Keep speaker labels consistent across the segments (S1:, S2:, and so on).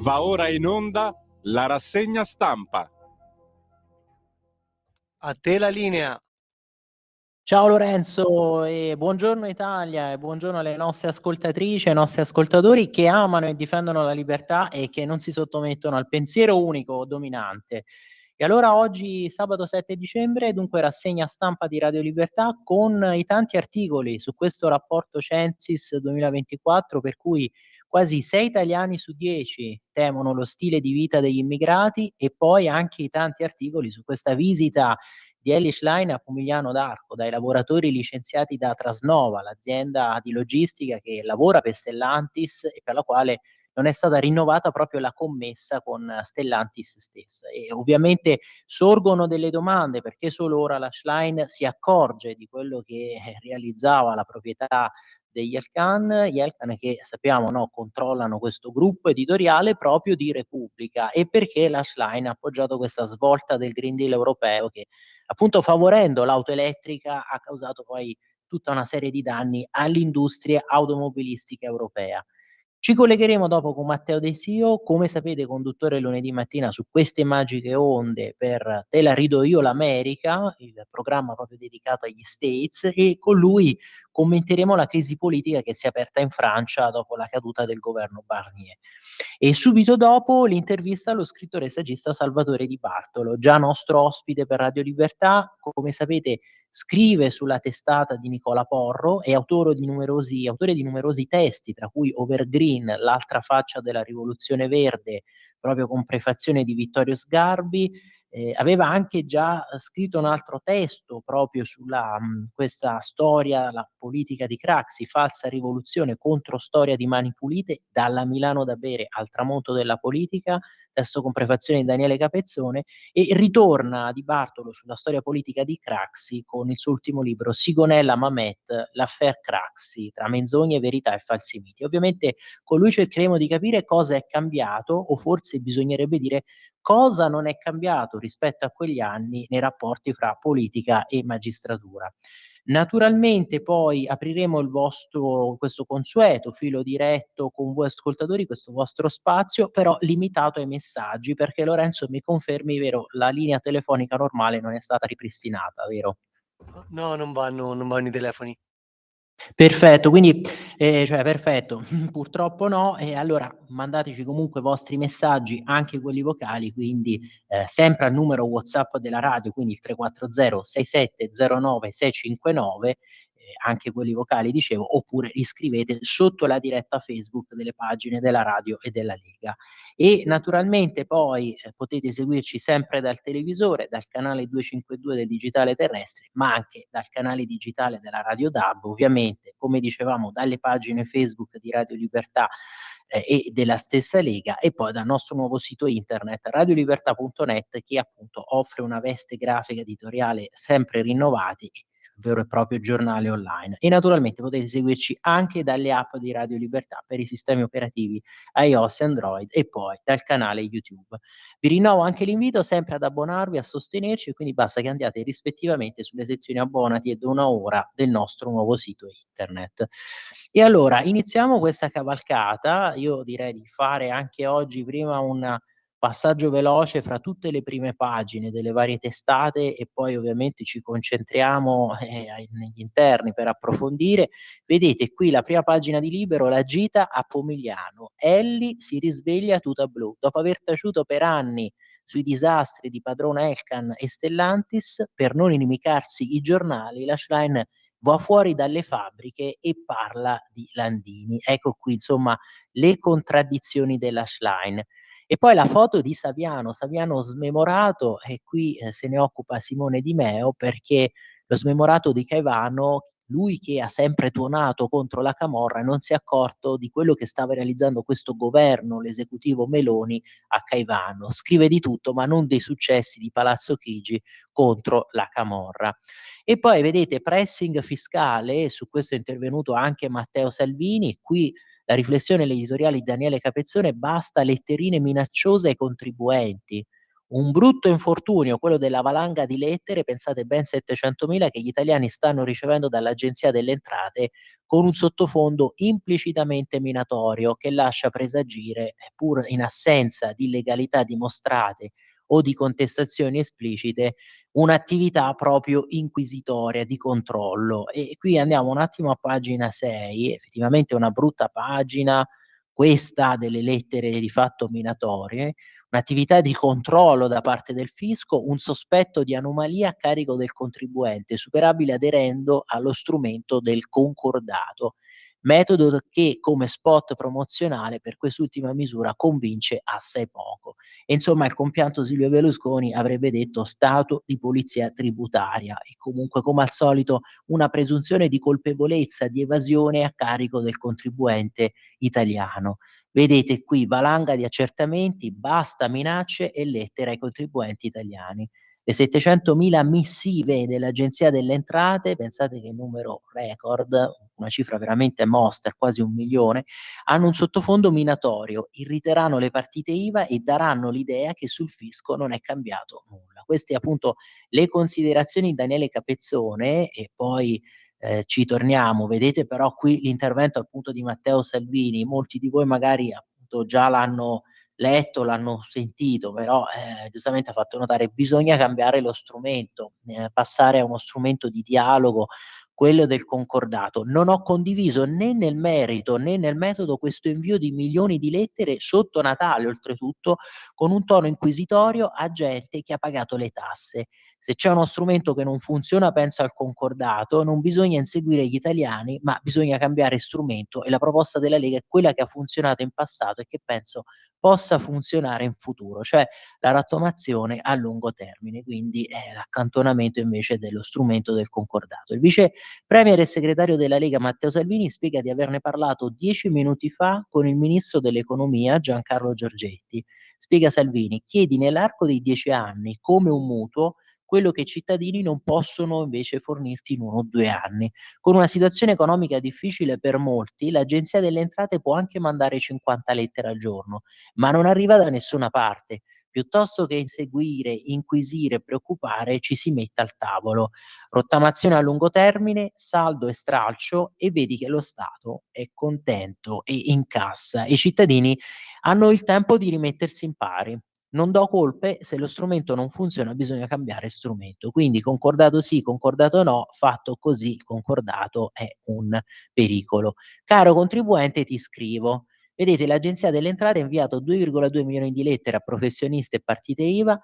S1: Va ora in onda la rassegna stampa.
S2: A te la linea.
S3: Ciao Lorenzo e buongiorno Italia e buongiorno alle nostre ascoltatrici e ai nostri ascoltatori che amano e difendono la libertà e che non si sottomettono al pensiero unico dominante. E allora oggi, sabato 7 dicembre, dunque rassegna stampa di Radio Libertà con i tanti articoli su questo rapporto Censis 2024 per cui quasi 6 italiani su 10 temono lo stile di vita degli immigrati e poi anche i tanti articoli su questa visita di Elly Schlein a Pomigliano d'Arco dai lavoratori licenziati da Trasnova, l'azienda di logistica che lavora per Stellantis e per la quale non è stata rinnovata proprio la commessa con Stellantis stessa. E ovviamente sorgono delle domande, perché solo ora la Schlein si accorge di quello che realizzava la proprietà degli Elkann che sappiamo no, controllano questo gruppo editoriale proprio di Repubblica, e perché la Schlein ha appoggiato questa svolta del Green Deal europeo che appunto favorendo l'auto elettrica ha causato poi tutta una serie di danni all'industria automobilistica europea. Ci collegheremo dopo con Matteo De Sio, come sapete conduttore lunedì mattina su queste magiche onde per Te la rido io l'America, il programma proprio dedicato agli States, e con lui commenteremo la crisi politica che si è aperta in Francia dopo la caduta del governo Barnier. E subito dopo l'intervista allo scrittore e saggista Salvatore Di Bartolo, già nostro ospite per Radio Libertà, come sapete scrive sulla testata di Nicola Porro, è autore di numerosi testi, tra cui Overgreen, l'altra faccia della rivoluzione verde, proprio con prefazione di Vittorio Sgarbi. Aveva anche già scritto un altro testo proprio sulla questa storia, la politica di Craxi, falsa rivoluzione contro storia di Mani Pulite, dalla Milano da bere al tramonto della politica, testo con prefazione di Daniele Capezzone, e ritorna Di Bartolo sulla storia politica di Craxi con il suo ultimo libro Sigonella Mamet, l'affaire Craxi, tra menzogne, verità e falsi miti. Ovviamente con lui cercheremo di capire cosa è cambiato, o forse bisognerebbe dire cosa non è cambiato rispetto a quegli anni nei rapporti fra politica e magistratura. Naturalmente poi apriremo questo consueto filo diretto con voi ascoltatori, questo vostro spazio, però limitato ai messaggi, perché Lorenzo mi confermi, vero, la linea telefonica normale non è stata ripristinata, vero?
S2: No, non vanno i telefoni.
S3: Perfetto, quindi cioè perfetto, purtroppo no, e allora mandateci comunque i vostri messaggi, anche quelli vocali, quindi sempre al numero WhatsApp della radio, quindi il 340 6709 659, anche quelli vocali dicevo, oppure li scrivete sotto la diretta Facebook delle pagine della radio e della Lega. E naturalmente poi potete seguirci sempre dal televisore, dal canale 252 del digitale terrestre, ma anche dal canale digitale della Radio DAB, ovviamente, come dicevamo, dalle pagine Facebook di Radio Libertà e della stessa Lega, e poi dal nostro nuovo sito internet radiolibertà.net, che appunto offre una veste grafica editoriale sempre rinnovati, vero e proprio giornale online. E naturalmente potete seguirci anche dalle app di Radio Libertà per i sistemi operativi iOS e Android, e poi dal canale YouTube. Vi rinnovo anche l'invito sempre ad abbonarvi, a sostenerci, e quindi basta che andiate rispettivamente sulle sezioni abbonati e dona ora del nostro nuovo sito internet. E allora iniziamo questa cavalcata. Io direi di fare anche oggi prima un passaggio veloce fra tutte le prime pagine delle varie testate, e poi ovviamente ci concentriamo negli interni per approfondire. Vedete qui la prima pagina di Libero, la gita a Pomigliano. Elly si risveglia tuta blu. Dopo aver taciuto per anni sui disastri di padrona Elkann e Stellantis, per non inimicarsi i giornali, la Schlein va fuori dalle fabbriche e parla di Landini. Ecco qui, insomma, le contraddizioni della Schlein. E poi la foto di Saviano smemorato, e qui se ne occupa Simone Di Meo, perché lo smemorato di Caivano, lui che ha sempre tuonato contro la camorra, non si è accorto di quello che stava realizzando questo governo, l'esecutivo Meloni, a Caivano. Scrive di tutto, ma non dei successi di Palazzo Chigi contro la camorra. E poi vedete pressing fiscale, su questo è intervenuto anche Matteo Salvini, qui la riflessione e l'editoriale di Daniele Capezzone, basta letterine minacciose ai contribuenti. Un brutto infortunio, quello della valanga di lettere, pensate ben 700.000 che gli italiani stanno ricevendo dall'Agenzia delle Entrate con un sottofondo implicitamente minatorio che lascia presagire, pur in assenza di illegalità dimostrate o di contestazioni esplicite, un'attività proprio inquisitoria di controllo. E qui andiamo un attimo a pagina 6, effettivamente una brutta pagina questa delle lettere di fatto minatorie, un'attività di controllo da parte del fisco, un sospetto di anomalia a carico del contribuente, superabile aderendo allo strumento del concordato, metodo che come spot promozionale per quest'ultima misura convince assai poco. E insomma il compianto Silvio Berlusconi avrebbe detto stato di polizia tributaria e comunque come al solito una presunzione di colpevolezza, di evasione a carico del contribuente italiano. Vedete qui valanga di accertamenti, basta minacce e lettere ai contribuenti italiani. Le 700.000 missive dell'Agenzia delle Entrate, pensate che numero record, una cifra veramente monster, quasi 1.000.000, hanno un sottofondo minatorio, irriteranno le partite IVA e daranno l'idea che sul fisco non è cambiato nulla. Queste appunto le considerazioni di Daniele Capezzone e poi ci torniamo. Vedete però qui l'intervento appunto di Matteo Salvini, molti di voi magari appunto già l'hanno letto, l'hanno sentito, però giustamente ha fatto notare bisogna cambiare lo strumento, passare a uno strumento di dialogo, quello del concordato. Non ho condiviso né nel merito né nel metodo questo invio di milioni di lettere sotto Natale, oltretutto, con un tono inquisitorio a gente che ha pagato le tasse. Se c'è uno strumento che non funziona, penso al concordato, non bisogna inseguire gli italiani, ma bisogna cambiare strumento e la proposta della Lega è quella che ha funzionato in passato e che penso possa funzionare in futuro, cioè la rottamazione a lungo termine, quindi l'accantonamento invece dello strumento del concordato. Il vice premier e segretario della Lega Matteo Salvini spiega di averne parlato 10 minuti fa con il ministro dell'economia Giancarlo Giorgetti. Spiega Salvini, chiedi nell'arco dei 10 anni come un mutuo quello che i cittadini non possono invece fornirti in 1 o 2 anni. Con una situazione economica difficile per molti, l'Agenzia delle Entrate può anche mandare 50 lettere al giorno, ma non arriva da nessuna parte. Piuttosto che inseguire, inquisire, preoccupare, ci si metta al tavolo. Rottamazione a lungo termine, saldo e stralcio e vedi che lo Stato è contento e incassa. I cittadini hanno il tempo di rimettersi in pari. Non do colpe, se lo strumento non funziona bisogna cambiare strumento. Quindi concordato sì, concordato no, fatto così, concordato è un pericolo. Caro contribuente, ti scrivo. Vedete, l'Agenzia delle Entrate ha inviato 2,2 milioni di lettere a professionisti e partite IVA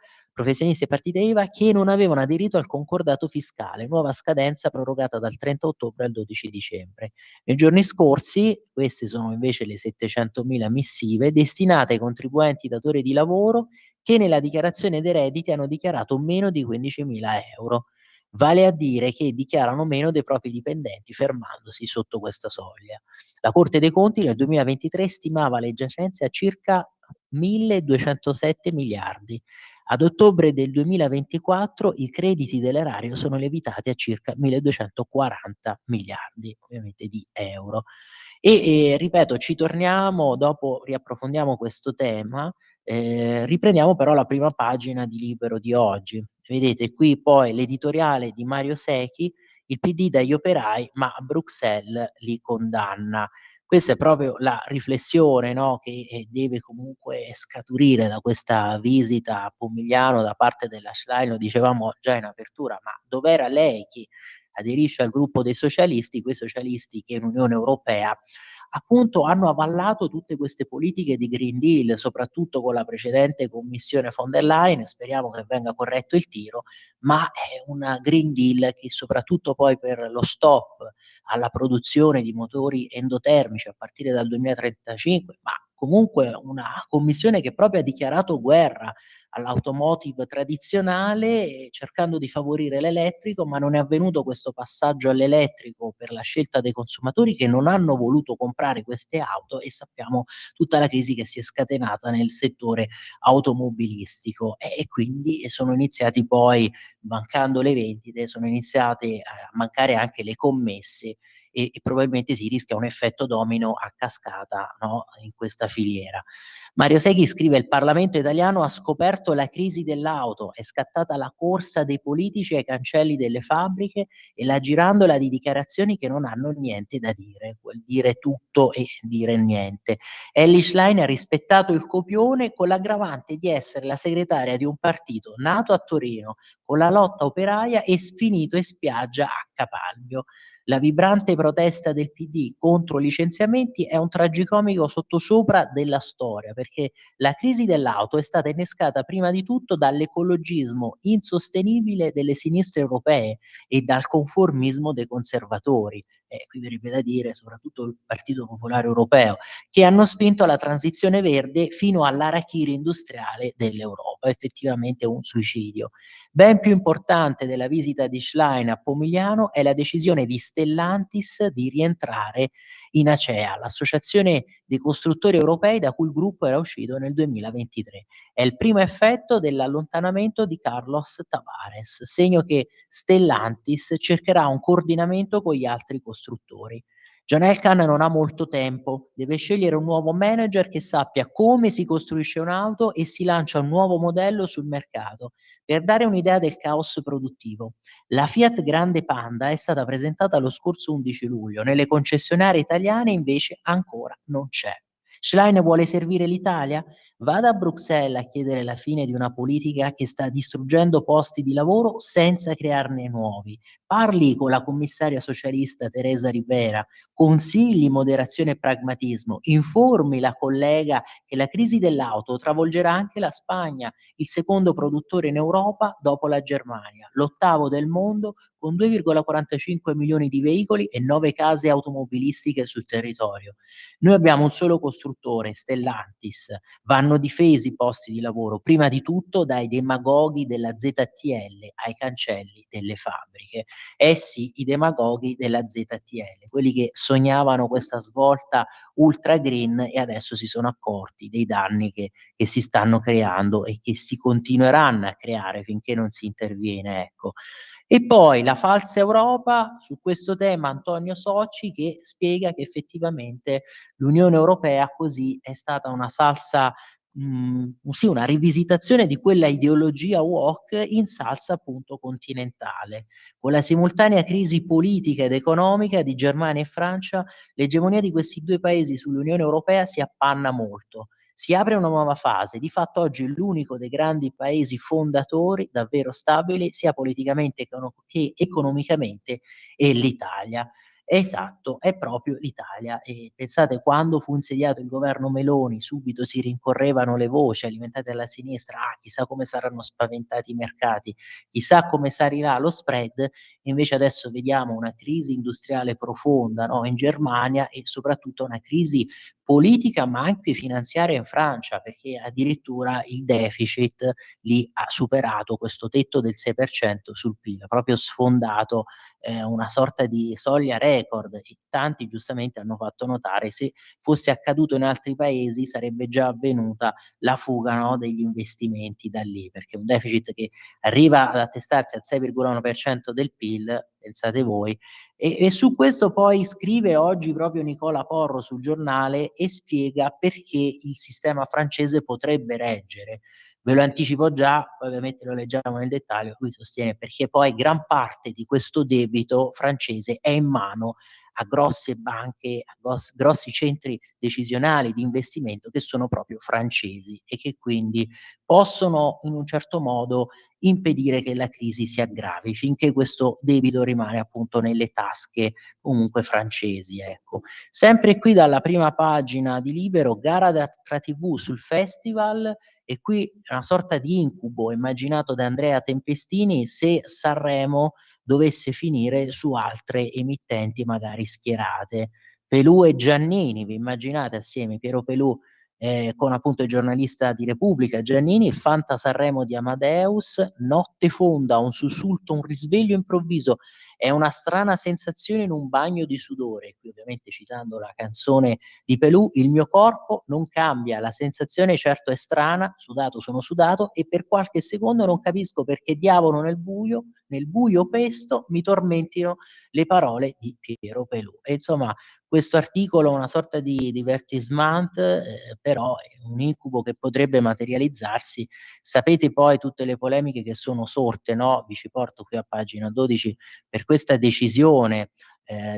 S3: che non avevano aderito al concordato fiscale, nuova scadenza prorogata dal 30 ottobre al 12 dicembre. Nei giorni scorsi, queste sono invece le 700.000 missive destinate ai contribuenti datori di lavoro che nella dichiarazione dei redditi hanno dichiarato meno di 15.000 euro, vale a dire che dichiarano meno dei propri dipendenti fermandosi sotto questa soglia. La Corte dei Conti nel 2023 stimava le giacenze a circa 1.207 miliardi. Ad ottobre del 2024 i crediti dell'erario sono lievitati a circa 1.240 miliardi, ovviamente di euro. E ripeto, ci torniamo, dopo riapprofondiamo questo tema, riprendiamo però la prima pagina di Libero di oggi. Vedete qui poi l'editoriale di Mario Secchi, il PD dagli operai, ma Bruxelles li condanna. Questa è proprio la riflessione, no, che deve comunque scaturire da questa visita a Pomigliano da parte della Schlein, lo dicevamo già in apertura, ma dov'era lei che aderisce al gruppo dei socialisti, quei socialisti che in Unione Europea appunto hanno avallato tutte queste politiche di Green Deal, soprattutto con la precedente commissione von der Leyen, speriamo che venga corretto il tiro, ma è una Green Deal che soprattutto poi per lo stop alla produzione di motori endotermici a partire dal 2035, ma comunque una commissione che proprio ha dichiarato guerra all'automotive tradizionale cercando di favorire l'elettrico, ma non è avvenuto questo passaggio all'elettrico per la scelta dei consumatori che non hanno voluto comprare queste auto e sappiamo tutta la crisi che si è scatenata nel settore automobilistico e quindi sono iniziati poi, mancando le vendite, sono iniziate a mancare anche le commesse e probabilmente si rischia un effetto domino a cascata, no, in questa filiera. Mario Seghi scrive: il Parlamento italiano ha scoperto la crisi dell'auto, è scattata la corsa dei politici ai cancelli delle fabbriche e la girandola di dichiarazioni che non hanno niente da dire, vuol dire tutto e dire niente. Elly Schlein ha rispettato il copione con l'aggravante di essere la segretaria di un partito nato a Torino con la lotta operaia e sfinito in spiaggia a Capalbio. La vibrante protesta del PD contro i licenziamenti è un tragicomico sottosopra della storia, perché la crisi dell'auto è stata innescata prima di tutto dall'ecologismo insostenibile delle sinistre europee e dal conformismo dei conservatori, qui verrebbe da dire soprattutto il Partito Popolare Europeo, che hanno spinto alla transizione verde fino all'harakiri industriale dell'Europa, effettivamente un suicidio. Ben più importante della visita di Schlein a Pomigliano è la decisione di Stellantis di rientrare in ACEA, l'associazione dei costruttori europei da cui il gruppo era uscito nel 2023. È il primo effetto dell'allontanamento di Carlos Tavares, segno che Stellantis cercherà un coordinamento con gli altri costruttori. John Elkann non ha molto tempo, deve scegliere un nuovo manager che sappia come si costruisce un'auto e si lancia un nuovo modello sul mercato. Per dare un'idea del caos produttivo, la Fiat Grande Panda è stata presentata lo scorso 11 luglio, nelle concessionarie italiane invece ancora non c'è. Schlein vuole servire l'Italia? Vada a Bruxelles a chiedere la fine di una politica che sta distruggendo posti di lavoro senza crearne nuovi. Parli con la commissaria socialista Teresa Rivera, consigli moderazione e pragmatismo, informi la collega che la crisi dell'auto travolgerà anche la Spagna, il secondo produttore in Europa dopo la Germania, l'ottavo del mondo con 2,45 milioni di veicoli e 9 case automobilistiche sul territorio. Noi abbiamo un solo costruttore, Stellantis, vanno difesi i posti di lavoro, prima di tutto dai demagoghi della ZTL ai cancelli delle fabbriche. Eh sì, i demagoghi della ZTL, quelli che sognavano questa svolta ultra green e adesso si sono accorti dei danni che si stanno creando e che si continueranno a creare finché non si interviene, ecco. E poi la falsa Europa, su questo tema Antonio Socci che spiega che effettivamente l'Unione Europea così è stata una salsa sì, una rivisitazione di quella ideologia woke in salsa appunto continentale. Con la simultanea crisi politica ed economica di Germania e Francia, l'egemonia di questi due paesi sull'Unione Europea si appanna molto. Si apre una nuova fase, di fatto oggi l'unico dei grandi paesi fondatori davvero stabile sia politicamente che economicamente è l'Italia. Esatto, è proprio l'Italia. E pensate quando fu insediato il governo Meloni, subito si rincorrevano le voci alimentate dalla sinistra, chissà come saranno spaventati i mercati, chissà come salirà lo spread, invece adesso vediamo una crisi industriale profonda, no, in Germania e soprattutto una crisi politica ma anche finanziaria in Francia, perché addirittura il deficit lì ha superato questo tetto del 6% sul PIL, proprio sfondato una sorta di soglia record e tanti giustamente hanno fatto notare se fosse accaduto in altri paesi sarebbe già avvenuta la fuga, no, degli investimenti da lì, perché un deficit che arriva ad attestarsi al 6,1% del PIL, pensate voi, e su questo poi scrive oggi proprio Nicola Porro sul giornale e spiega perché il sistema francese potrebbe reggere. Ve lo anticipo già, poi ovviamente lo leggiamo nel dettaglio, lui sostiene perché poi gran parte di questo debito francese è in mano a grosse banche, a grossi centri decisionali di investimento che sono proprio francesi e che quindi possono in un certo modo impedire che la crisi si aggravi finché questo debito rimane appunto nelle tasche comunque francesi, ecco. Sempre qui dalla prima pagina di Libero, gara tra TV sul festival e qui è una sorta di incubo immaginato da Andrea Tempestini se Sanremo dovesse finire su altre emittenti magari schierate. Pelù e Giannini, vi immaginate assieme Piero Pelù con appunto il giornalista di Repubblica Giannini, il Fanta Sanremo di Amadeus, Notte fonda, un sussulto, un risveglio improvviso, è una strana sensazione in un bagno di sudore, qui ovviamente citando la canzone di Pelù, il mio corpo non cambia, la sensazione certo è strana, sudato sono sudato e per qualche secondo non capisco perché diavolo nel buio pesto mi tormentino le parole di Piero Pelù. E insomma, questo articolo è una sorta di divertissement, però è un incubo che potrebbe materializzarsi. Sapete poi tutte le polemiche che sono sorte, no? Vi ci porto qui a pagina 12 per questa decisione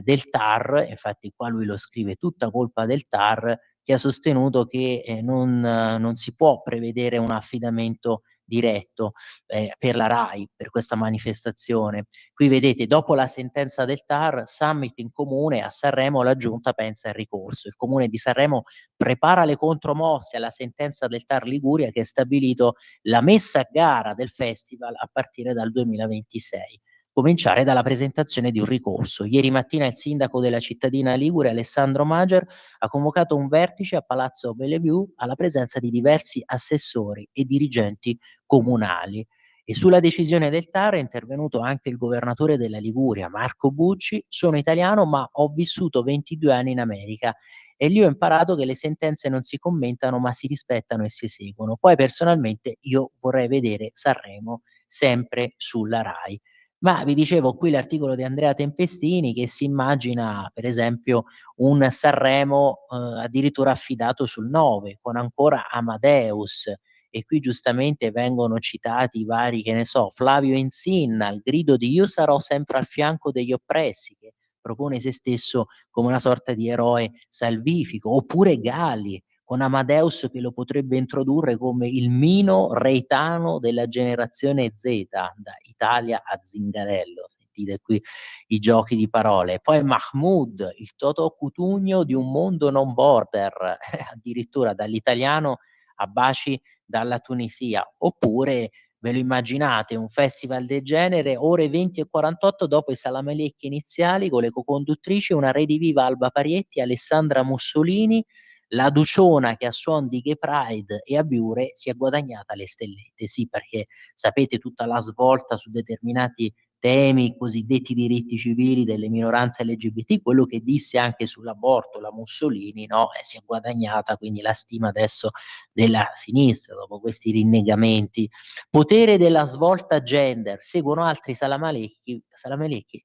S3: del TAR, infatti qua lui lo scrive tutta colpa del TAR, che ha sostenuto che non si può prevedere un affidamento diretto per la RAI, per questa manifestazione. Qui vedete, dopo la sentenza del TAR, summit in comune, a Sanremo la giunta pensa al ricorso. Il comune di Sanremo prepara le contromosse alla sentenza del TAR Liguria che ha stabilito la messa a gara del festival a partire dal 2026. Cominciare dalla presentazione di un ricorso. Ieri mattina il sindaco della cittadina ligure, Alessandro Mager, ha convocato un vertice a Palazzo Bellevue alla presenza di diversi assessori e dirigenti comunali. E sulla decisione del TAR è intervenuto anche il governatore della Liguria, Marco Bucci. Sono italiano, ma ho vissuto 22 anni in America e lì ho imparato che le sentenze non si commentano, ma si rispettano e si eseguono. Poi personalmente io vorrei vedere Sanremo sempre sulla RAI. Ma vi dicevo qui l'articolo di Andrea Tempestini che si immagina, per esempio, un Sanremo addirittura affidato sul 9, con ancora Amadeus. E qui giustamente vengono citati i vari, che ne so, Flavio Insinna, il grido di io sarò sempre al fianco degli oppressi, che propone se stesso come una sorta di eroe salvifico, oppure Gali, con Amadeus che lo potrebbe introdurre come il Mino Reitano della generazione Z, da Italia a Zingarello. Sentite qui i giochi di parole. Poi Mahmood, il Totò Cutugno di un mondo non border, addirittura dall'italiano a baci dalla Tunisia. Oppure ve lo immaginate un festival del genere, ore 20 e 48 dopo i salamelecchi iniziali, con le co-conduttrici una rediviva Alba Parietti, Alessandra Mussolini, la Duciona che a suon di Gay Pride e a Biure si è guadagnata le stellette. Sì, perché sapete tutta la svolta su determinati temi, cosiddetti diritti civili delle minoranze LGBT, quello che disse anche sull'aborto la Mussolini, no? Si è guadagnata quindi la stima adesso della sinistra dopo questi rinnegamenti. Potere della svolta gender, seguono altri salamelecchi,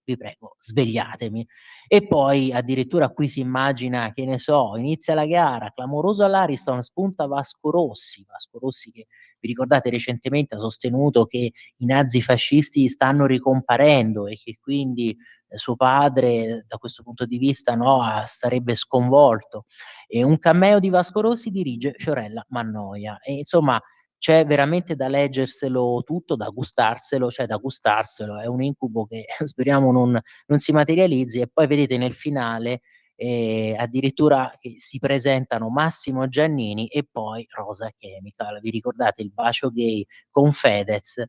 S3: vi prego, svegliatemi. E poi addirittura qui si immagina, che ne so, inizia la gara, clamoroso all'Ariston, spunta Vasco Rossi che vi ricordate recentemente ha sostenuto che i nazifascisti stanno ricomparendo e che quindi suo padre da questo punto di vista no, sarebbe sconvolto. E un cameo di Vasco Rossi dirige Fiorella Mannoia. E insomma c'è veramente da leggerselo tutto, da gustarselo, è un incubo che speriamo non si materializzi. E poi vedete nel finale addirittura che si presentano Massimo Giannini e poi Rosa Chemical. Vi ricordate il bacio gay con Fedez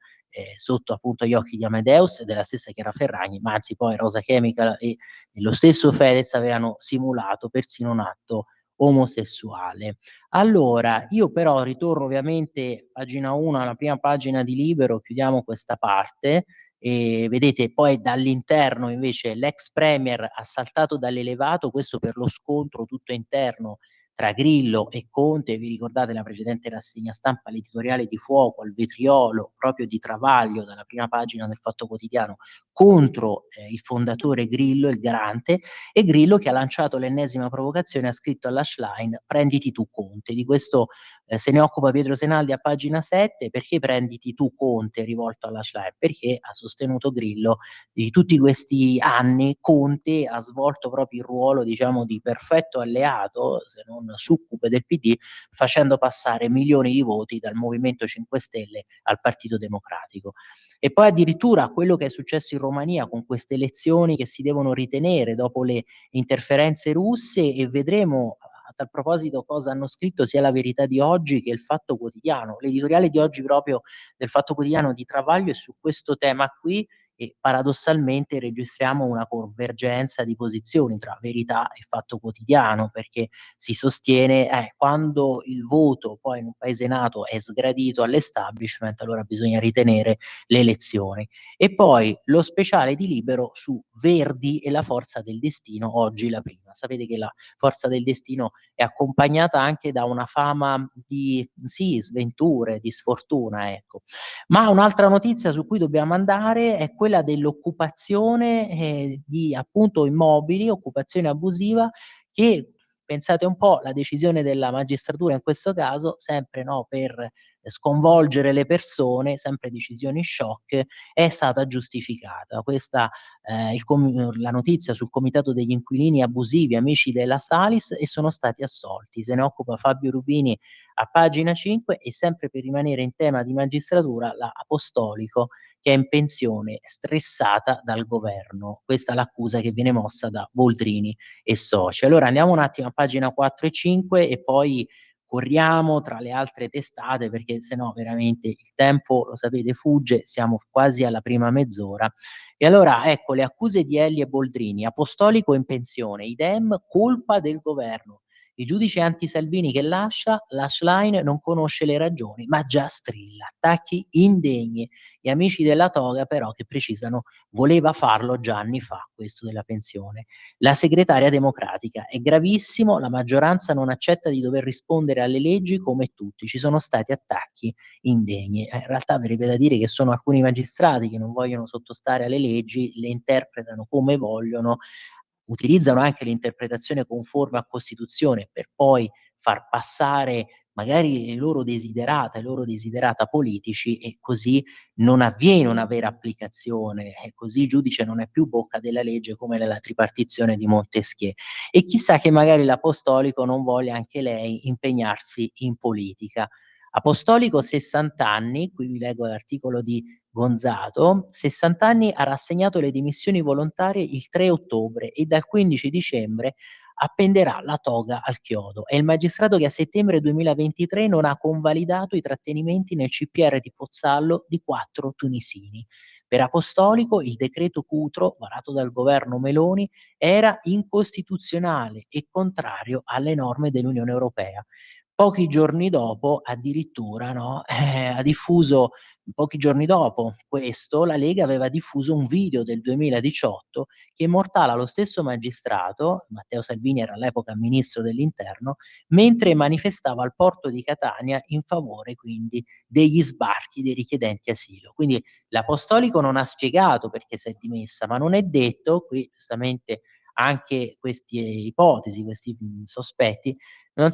S3: sotto appunto gli occhi di Amadeus e della stessa Chiara Ferragni, ma anzi poi Rosa Chemical e lo stesso Fedez avevano simulato persino un atto omosessuale. Allora, io però ritorno ovviamente pagina 1, alla prima pagina di Libero, chiudiamo questa parte e vedete poi dall'interno invece l'ex premier assaltato dall'elevato, questo per lo scontro tutto interno tra Grillo e Conte. Vi ricordate la precedente rassegna stampa, l'editoriale di fuoco al vetriolo proprio di Travaglio dalla prima pagina del Fatto Quotidiano contro il fondatore Grillo, il garante, e Grillo che ha lanciato l'ennesima provocazione, ha scritto all'Ashline prenditi tu Conte. Di questo se ne occupa Pietro Senaldi a pagina 7. Perché prenditi tu Conte rivolto all'Ashline? Perché ha sostenuto Grillo di tutti questi anni Conte ha svolto proprio il ruolo diciamo di perfetto alleato, se non succube del PD, facendo passare milioni di voti dal Movimento 5 Stelle al Partito Democratico. E poi addirittura quello che è successo in Romania con queste elezioni che si devono ritenere dopo le interferenze russe, e vedremo a tal proposito cosa hanno scritto sia la Verità di oggi che il Fatto Quotidiano. L'editoriale di oggi proprio del Fatto Quotidiano di Travaglio è su questo tema qui e paradossalmente registriamo una convergenza di posizioni tra verità e fatto quotidiano, perché si sostiene, quando il voto poi in un paese nato è sgradito all'establishment, allora bisogna ritenere le elezioni. E poi lo speciale di Libero su Verdi e la forza del destino, oggi la prima. Sapete che la forza del destino è accompagnata anche da una fama di, sì, sventure, di sfortuna, ecco. Ma un'altra notizia su cui dobbiamo andare è quella dell'occupazione, di appunto immobili, occupazione abusiva che, pensate un po', la decisione della magistratura in questo caso, sempre, no, per sconvolgere le persone, sempre decisioni shock, è stata giustificata. Questa la notizia sul comitato degli inquilini abusivi amici della Salis e sono stati assolti. Se ne occupa Fabio Rubini a pagina 5 e sempre per rimanere in tema di magistratura, la Apostolico che è in pensione stressata dal governo. Questa è l'accusa che viene mossa da Boldrini e soci. Allora andiamo un attimo a pagina 4 e 5 e poi corriamo tra le altre testate perché se no veramente il tempo, lo sapete, fugge, siamo quasi alla prima mezz'ora. E allora ecco le accuse di Elli e Boldrini: Apostolico in pensione, idem colpa del governo. Il giudice anti-Salvini che lascia, Lashline non conosce le ragioni, ma già strilla. Attacchi indegni. Gli amici della toga però che precisano voleva farlo già anni fa, questo della pensione. La segretaria democratica: è gravissimo, la maggioranza non accetta di dover rispondere alle leggi come tutti, ci sono stati attacchi indegni. In realtà verrebbe da dire che sono alcuni magistrati che non vogliono sottostare alle leggi, le interpretano come vogliono, utilizzano anche l'interpretazione conforme a Costituzione per poi far passare magari le loro desiderata, i loro desiderata politici e così non avviene una vera applicazione e così il giudice non è più bocca della legge come nella tripartizione di Montesquieu. E chissà che magari l'Apostolico non voglia anche lei impegnarsi in politica. Apostolico 60 anni, qui vi leggo l'articolo di Gonzato, 60 anni, ha rassegnato le dimissioni volontarie il 3 ottobre e dal 15 dicembre appenderà la toga al chiodo. È il magistrato che a settembre 2023 non ha convalidato i trattenimenti nel CPR di Pozzallo di 4 tunisini. Per Apostolico il decreto Cutro, varato dal governo Meloni, era incostituzionale e contrario alle norme dell'Unione Europea. Pochi giorni dopo addirittura, no, ha diffuso pochi giorni dopo questo, la Lega aveva diffuso un video del 2018 che immortala lo stesso magistrato, Matteo Salvini era all'epoca ministro dell'interno, mentre manifestava al porto di Catania in favore quindi degli sbarchi dei richiedenti asilo. Quindi l'Apostolico non ha spiegato perché si è dimessa, ma non è detto, qui giustamente anche queste ipotesi, questi sospetti, non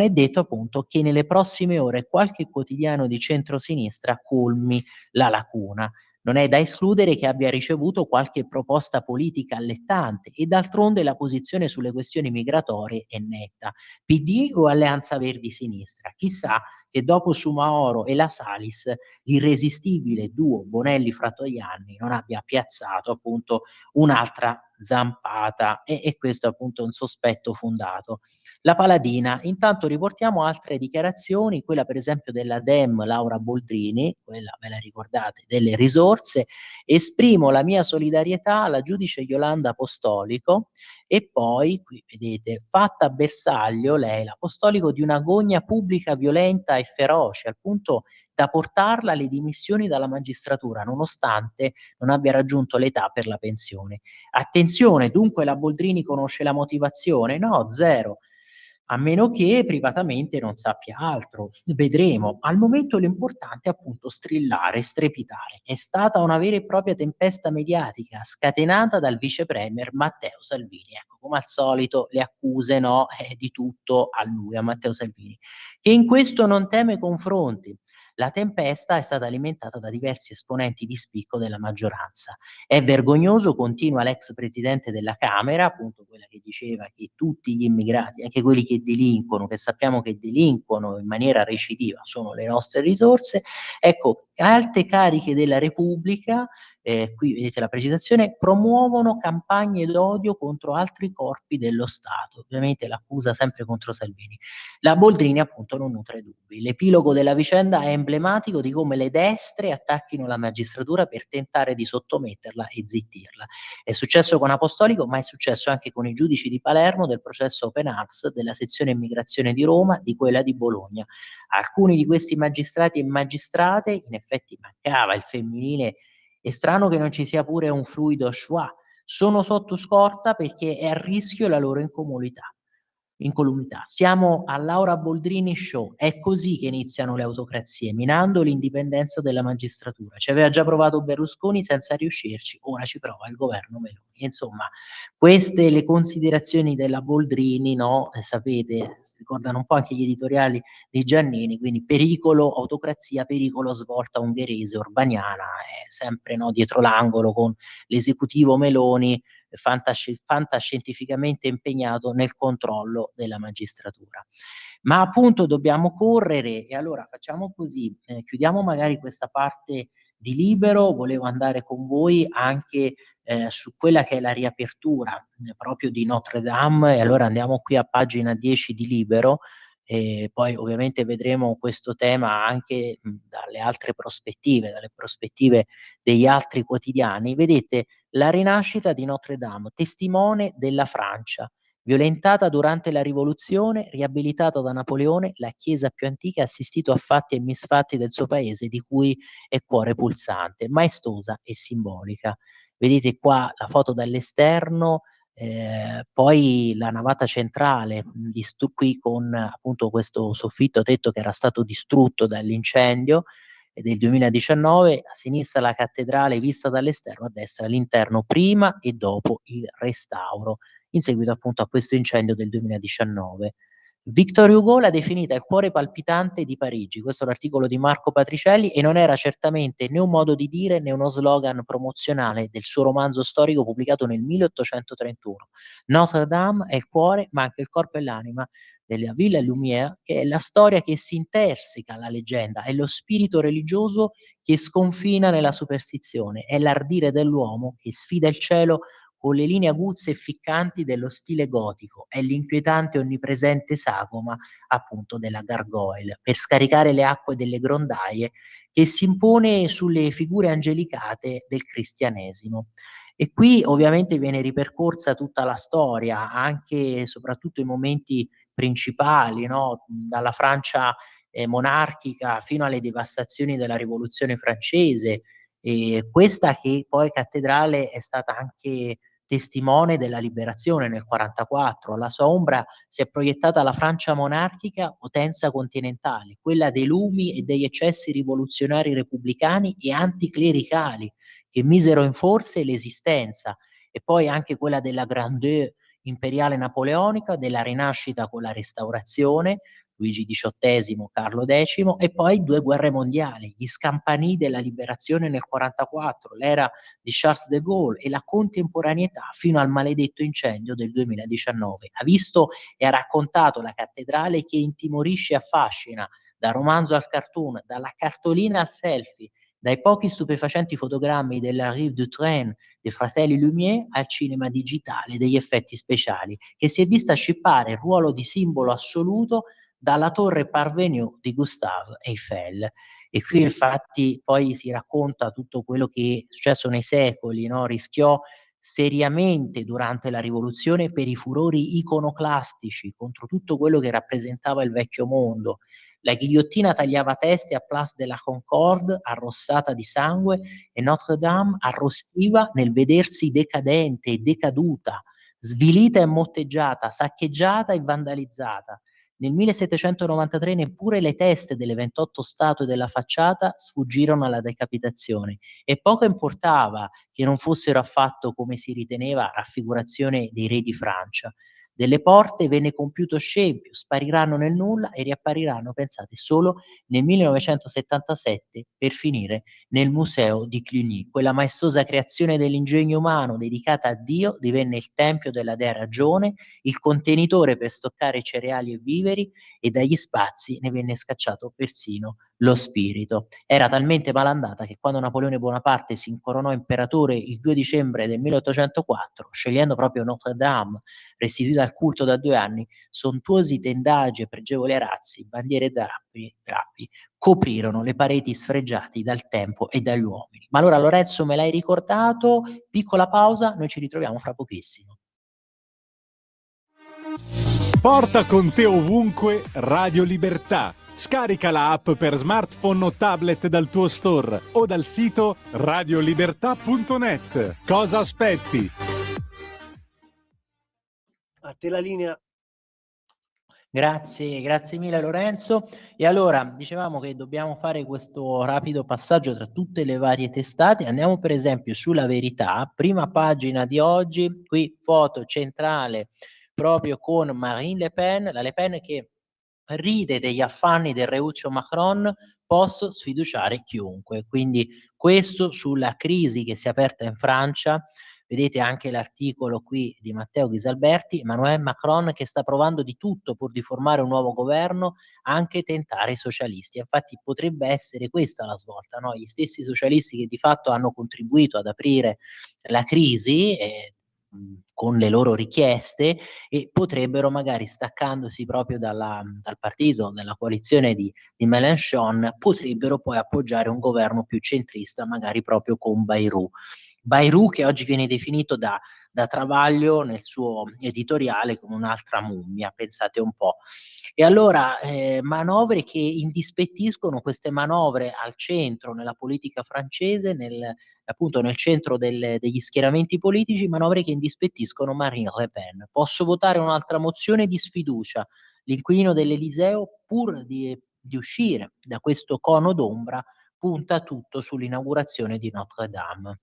S3: è detto appunto che nelle prossime ore qualche quotidiano di centrosinistra colmi la lacuna. Non è da escludere che abbia ricevuto qualche proposta politica allettante e d'altronde la posizione sulle questioni migratorie è netta. PD o Alleanza Verdi Sinistra? Chissà che dopo Soumahoro e la Salis l'irresistibile duo Bonelli-Fratoianni non abbia piazzato appunto un'altra zampata e questo è appunto un sospetto fondato. La Paladina, intanto riportiamo altre dichiarazioni, quella per esempio della Dem Laura Boldrini, quella ve la ricordate, delle risorse, esprimo la mia solidarietà alla giudice Yolanda Apostolico e poi, qui vedete, fatta a bersaglio lei, l'Apostolico, di una gogna pubblica violenta e feroce, al punto da portarla alle dimissioni dalla magistratura, nonostante non abbia raggiunto l'età per la pensione. Attenzione, dunque la Boldrini conosce la motivazione? No, zero. A meno che privatamente non sappia altro. Vedremo. Al momento l'importante è appunto strillare, strepitare. È stata una vera e propria tempesta mediatica scatenata dal vice premier Matteo Salvini. Ecco, come al solito le accuse, no, di tutto a lui, a Matteo Salvini, che in questo non teme confronti. La tempesta è stata alimentata da diversi esponenti di spicco della maggioranza. È vergognoso, continua l'ex presidente della Camera, appunto quella che diceva che tutti gli immigrati, anche quelli che delinquono, che sappiamo che delinquono in maniera recidiva, sono le nostre risorse. Ecco, alte cariche della Repubblica, qui vedete la precisazione, promuovono campagne d'odio contro altri corpi dello Stato. Ovviamente l'accusa sempre contro Salvini. La Boldrini appunto non nutre dubbi. L'epilogo della vicenda è emblematico di come le destre attacchino la magistratura per tentare di sottometterla e zittirla. È successo con Apostolico, ma è successo anche con i giudici di Palermo del processo Open Arms, della sezione immigrazione di Roma, di quella di Bologna. Alcuni di questi magistrati e magistrate, in effetti mancava il femminile, è strano che non ci sia pure un fluido schwa, sono sotto scorta perché è a rischio la loro incolumità. Siamo a Laura Boldrini show, è così che iniziano le autocrazie, minando l'indipendenza della magistratura. Ci aveva già provato Berlusconi senza riuscirci, ora ci prova il governo Meloni. Insomma, queste le considerazioni della Boldrini, no? Sapete, si ricordano un po' anche gli editoriali di Giannini, quindi pericolo autocrazia, pericolo svolta ungherese, orbaniana, è sempre, no, dietro l'angolo con l'esecutivo Meloni fantascientificamente impegnato nel controllo della magistratura. Ma appunto dobbiamo correre e allora facciamo così, chiudiamo magari questa parte di Libero, volevo andare con voi anche su quella che è la riapertura proprio di Notre Dame e allora andiamo qui a pagina 10 di Libero e poi ovviamente vedremo questo tema anche dalle altre prospettive, dalle prospettive degli altri quotidiani. Vedete, la rinascita di Notre Dame, testimone della Francia, violentata durante la rivoluzione, riabilitata da Napoleone, la chiesa più antica ha assistito a fatti e misfatti del suo paese di cui è cuore pulsante, maestosa e simbolica. Vedete qua la foto dall'esterno, poi la navata centrale qui con appunto questo soffitto tetto che era stato distrutto dall'incendio del 2019, a sinistra la cattedrale vista dall'esterno, a destra l'interno prima e dopo il restauro, in seguito appunto a questo incendio del 2019. Victor Hugo l'ha definita il cuore palpitante di Parigi, questo è l'articolo di Marco Patricielli e non era certamente né un modo di dire né uno slogan promozionale del suo romanzo storico pubblicato nel 1831. Notre Dame è il cuore ma anche il corpo e l'anima della Villa Lumière, che è la storia che si interseca alla leggenda, è lo spirito religioso che sconfina nella superstizione, è l'ardire dell'uomo che sfida il cielo con le linee aguzze e ficcanti dello stile gotico, è l'inquietante e onnipresente sagoma appunto della gargoyle, per scaricare le acque delle grondaie che si impone sulle figure angelicate del cristianesimo. E qui ovviamente viene ripercorsa tutta la storia, anche e soprattutto i momenti principali, no? Dalla Francia monarchica fino alle devastazioni della Rivoluzione francese. E questa che poi cattedrale è stata anche testimone della liberazione nel 44. Alla sua ombra si è proiettata la Francia monarchica, potenza continentale, quella dei lumi e degli eccessi rivoluzionari repubblicani e anticlericali che misero in forse l'esistenza, e poi anche quella della grandeur imperiale napoleonica, della rinascita con la restaurazione, Luigi XVIII, Carlo X, e poi 2 guerre mondiali, gli scampanì della liberazione nel 44, l'era di Charles de Gaulle e la contemporaneità fino al maledetto incendio del 2019. Ha visto e ha raccontato la cattedrale che intimorisce e affascina, dal romanzo al cartoon, dalla cartolina al selfie, dai pochi stupefacenti fotogrammi della Rive du Train dei fratelli Lumière al cinema digitale degli effetti speciali, che si è vista scippare il ruolo di simbolo assoluto dalla torre Parvenu di Gustave Eiffel. E qui infatti poi si racconta tutto quello che è successo nei secoli, no? Rischiò seriamente durante la rivoluzione per i furori iconoclastici contro tutto quello che rappresentava il vecchio mondo. La ghigliottina tagliava teste a Place de la Concorde, arrossata di sangue, e Notre Dame arrostiva nel vedersi decadente e decaduta, svilita e motteggiata, saccheggiata e vandalizzata. Nel 1793 neppure le teste delle 28 statue della facciata sfuggirono alla decapitazione e poco importava che non fossero affatto, come si riteneva, raffigurazione dei re di Francia. delle porte venne compiuto scempio, spariranno nel nulla e riappariranno, pensate, solo nel 1977 per finire nel museo di Cluny. Quella maestosa creazione dell'ingegno umano dedicata a Dio divenne il tempio della dea ragione, il contenitore per stoccare cereali e viveri, e dagli spazi ne venne scacciato persino lo spirito. Era talmente malandata che quando Napoleone Bonaparte si incoronò imperatore il 2 dicembre del 1804, scegliendo proprio Notre Dame, restituita al culto da 2 anni, sontuosi tendaggi e pregevoli arazzi, bandiere e drappi coprirono le pareti sfregiati dal tempo e dagli uomini. Ma allora Lorenzo me l'hai ricordato, piccola pausa, noi ci ritroviamo fra pochissimo.
S1: Porta con te ovunque Radio Libertà. Scarica la app per smartphone o tablet dal tuo store o dal sito radiolibertà.net. Cosa aspetti?
S2: A te la linea.
S3: Grazie mille Lorenzo. E allora, dicevamo che dobbiamo fare questo rapido passaggio tra tutte le varie testate. Andiamo per esempio sulla Verità, prima pagina di oggi, qui foto centrale proprio con Marine Le Pen, la Le Pen che ride degli affanni del reuccio Macron, posso sfiduciare chiunque. Quindi questo sulla crisi che si è aperta in Francia. Vedete anche l'articolo qui di Matteo Ghisalberti, Emmanuel Macron che sta provando di tutto pur di formare un nuovo governo, anche tentare i socialisti. Infatti potrebbe essere questa la svolta, no? Gli stessi socialisti che di fatto hanno contribuito ad aprire la crisi, con le loro richieste, e potrebbero magari staccandosi proprio dal partito, dalla coalizione di Mélenchon, potrebbero poi appoggiare un governo più centrista, magari proprio con Bayrou. Bayrou che oggi viene definito da Travaglio nel suo editoriale come un'altra mummia, pensate un po'. E allora manovre che indispettiscono, queste manovre al centro nella politica francese, appunto nel centro degli schieramenti politici, manovre che indispettiscono Marine Le Pen. Posso votare un'altra mozione di sfiducia. L'inquilino dell'Eliseo, pur di uscire da questo cono d'ombra, punta tutto sull'inaugurazione di Notre Dame.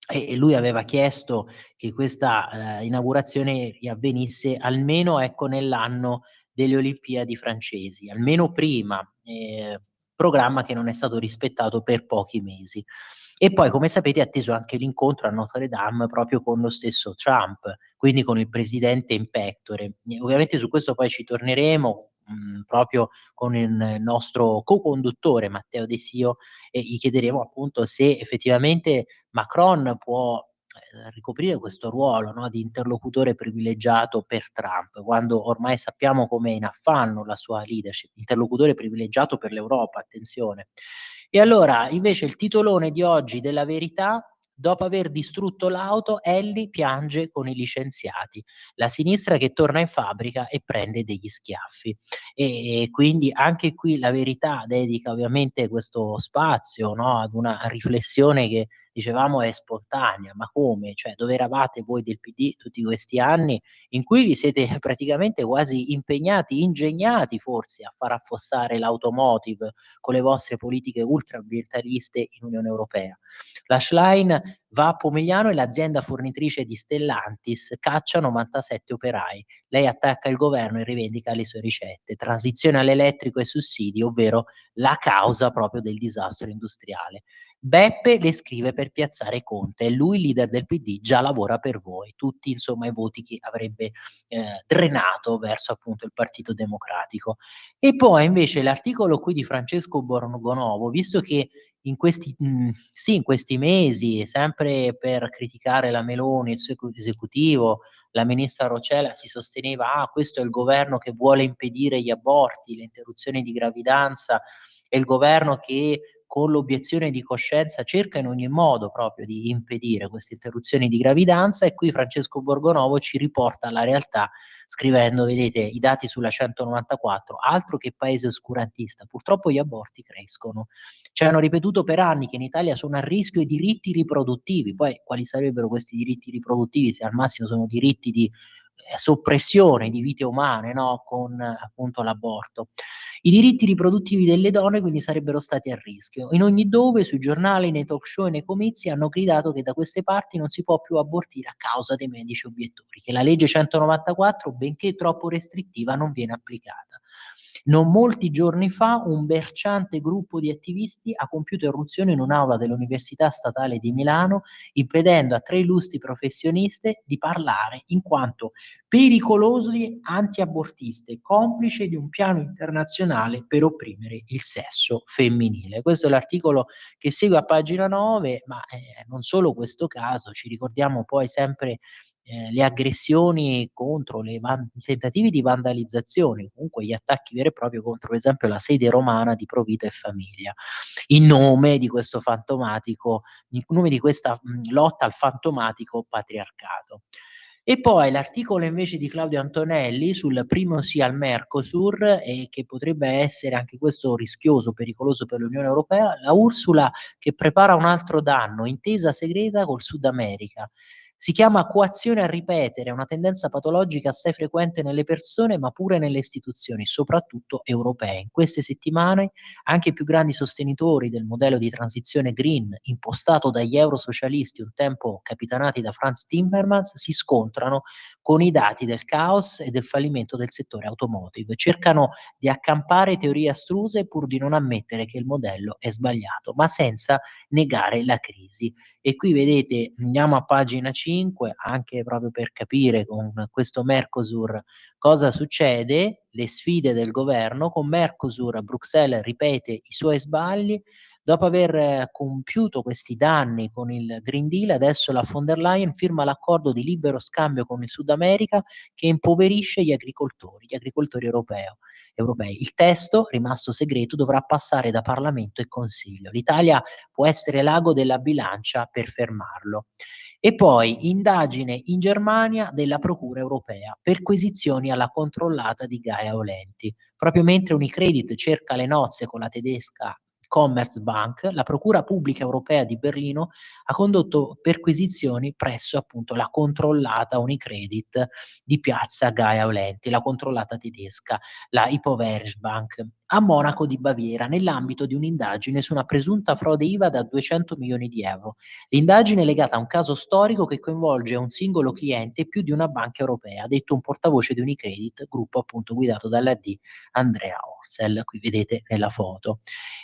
S3: E lui aveva chiesto che questa inaugurazione riavvenisse almeno, ecco, nell'anno delle Olimpiadi francesi, almeno prima, programma che non è stato rispettato per pochi mesi. E poi, come sapete, è atteso anche l'incontro a Notre Dame proprio con lo stesso Trump, quindi con il presidente in pectore. Ovviamente su questo poi ci torneremo, proprio con il nostro co-conduttore Matteo De Sio, e gli chiederemo appunto se effettivamente Macron può ricoprire questo ruolo, no, di interlocutore privilegiato per Trump, quando ormai sappiamo come è in affanno la sua leadership, interlocutore privilegiato per l'Europa, attenzione. E allora, invece, il titolone di oggi della Verità: dopo aver distrutto l'auto, Elly piange con i licenziati. La sinistra che torna in fabbrica e prende degli schiaffi. E quindi anche qui la Verità dedica ovviamente questo spazio, no, ad una riflessione che dicevamo è spontanea. Ma come? Cioè, dove eravate voi del PD tutti questi anni in cui vi siete praticamente quasi impegnati, ingegnati forse, a far affossare l'automotive con le vostre politiche ultraambientaliste in Unione Europea? La Schlein va a Pomigliano e l'azienda fornitrice di Stellantis caccia 97 operai. Lei attacca il governo e rivendica le sue ricette. Transizione all'elettrico e sussidi, ovvero la causa proprio del disastro industriale. Beppe le scrive per piazzare Conte, e lui, leader del PD, già lavora per voi. Tutti insomma i voti che avrebbe drenato verso appunto il Partito Democratico. E poi invece l'articolo qui di Francesco Borgonovo, visto che in questi mesi, sempre per criticare la Meloni, il suo esecutivo, la ministra Roccella si sosteneva: ah, questo è il governo che vuole impedire gli aborti, le interruzioni di gravidanza, è il governo che con l'obiezione di coscienza cerca in ogni modo proprio di impedire queste interruzioni di gravidanza. E qui Francesco Borgonovo ci riporta alla realtà scrivendo, vedete, i dati sulla 194, altro che paese oscurantista, purtroppo gli aborti crescono. Ci hanno ripetuto per anni che in Italia sono a rischio i diritti riproduttivi. Poi quali sarebbero questi diritti riproduttivi se al massimo sono diritti di soppressione di vite umane, no? Con appunto l'aborto. I diritti riproduttivi delle donne quindi sarebbero stati a rischio. In ogni dove, sui giornali, nei talk show e nei comizi hanno gridato che da queste parti non si può più abortire a causa dei medici obiettori, che la legge 194, benché troppo restrittiva, non viene applicata. Non molti giorni fa un berciante gruppo di attivisti ha compiuto irruzione in un'aula dell'Università Statale di Milano, impedendo a 3 illustri professioniste di parlare in quanto pericolosi antiabortiste, complice di un piano internazionale per opprimere il sesso femminile. Questo è l'articolo che segue a pagina 9, ma non solo questo caso, ci ricordiamo poi sempre le aggressioni contro i tentativi di vandalizzazione, comunque gli attacchi veri e propri contro, per esempio, la sede romana di Provita e Famiglia, in nome di questo fantomatico, in nome di questa lotta al fantomatico patriarcato. E poi l'articolo invece di Claudio Antonelli sul primo sì al Mercosur, che potrebbe essere anche questo rischioso, pericoloso per l'Unione Europea, la Ursula che prepara un altro danno, intesa segreta col Sud America. Si chiama coazione a ripetere, è una tendenza patologica assai frequente nelle persone, ma pure nelle istituzioni, soprattutto europee. In queste settimane anche i più grandi sostenitori del modello di transizione green impostato dagli eurosocialisti, un tempo capitanati da Franz Timmermans, si scontrano con i dati del caos e del fallimento del settore automotive. Cercano di accampare teorie astruse pur di non ammettere che il modello è sbagliato, ma senza negare la crisi. E qui vedete, andiamo a pagina 5, anche proprio per capire con questo Mercosur cosa succede, le sfide del governo. Con Mercosur Bruxelles ripete i suoi sbagli. Dopo aver compiuto questi danni con il Green Deal, adesso la von der Leyen firma l'accordo di libero scambio con il Sud America che impoverisce gli agricoltori europei. Il testo, rimasto segreto, dovrà passare da Parlamento e Consiglio. L'Italia può essere l'ago della bilancia per fermarlo. E poi indagine in Germania della Procura europea, perquisizioni alla controllata di Gaia Olenti. Proprio mentre Unicredit cerca le nozze con la tedesca Commerzbank, la Procura Pubblica Europea di Berlino ha condotto perquisizioni presso appunto la controllata Unicredit di piazza Gaia Olenti, la controllata tedesca, la Hypoversbank, a Monaco di Baviera, nell'ambito di un'indagine su una presunta frode IVA da 200 milioni di euro. L'indagine è legata a un caso storico che coinvolge un singolo cliente e più di una banca europea, ha detto un portavoce di Unicredit, gruppo appunto guidato dall'AD Andrea Orsel, qui vedete nella foto.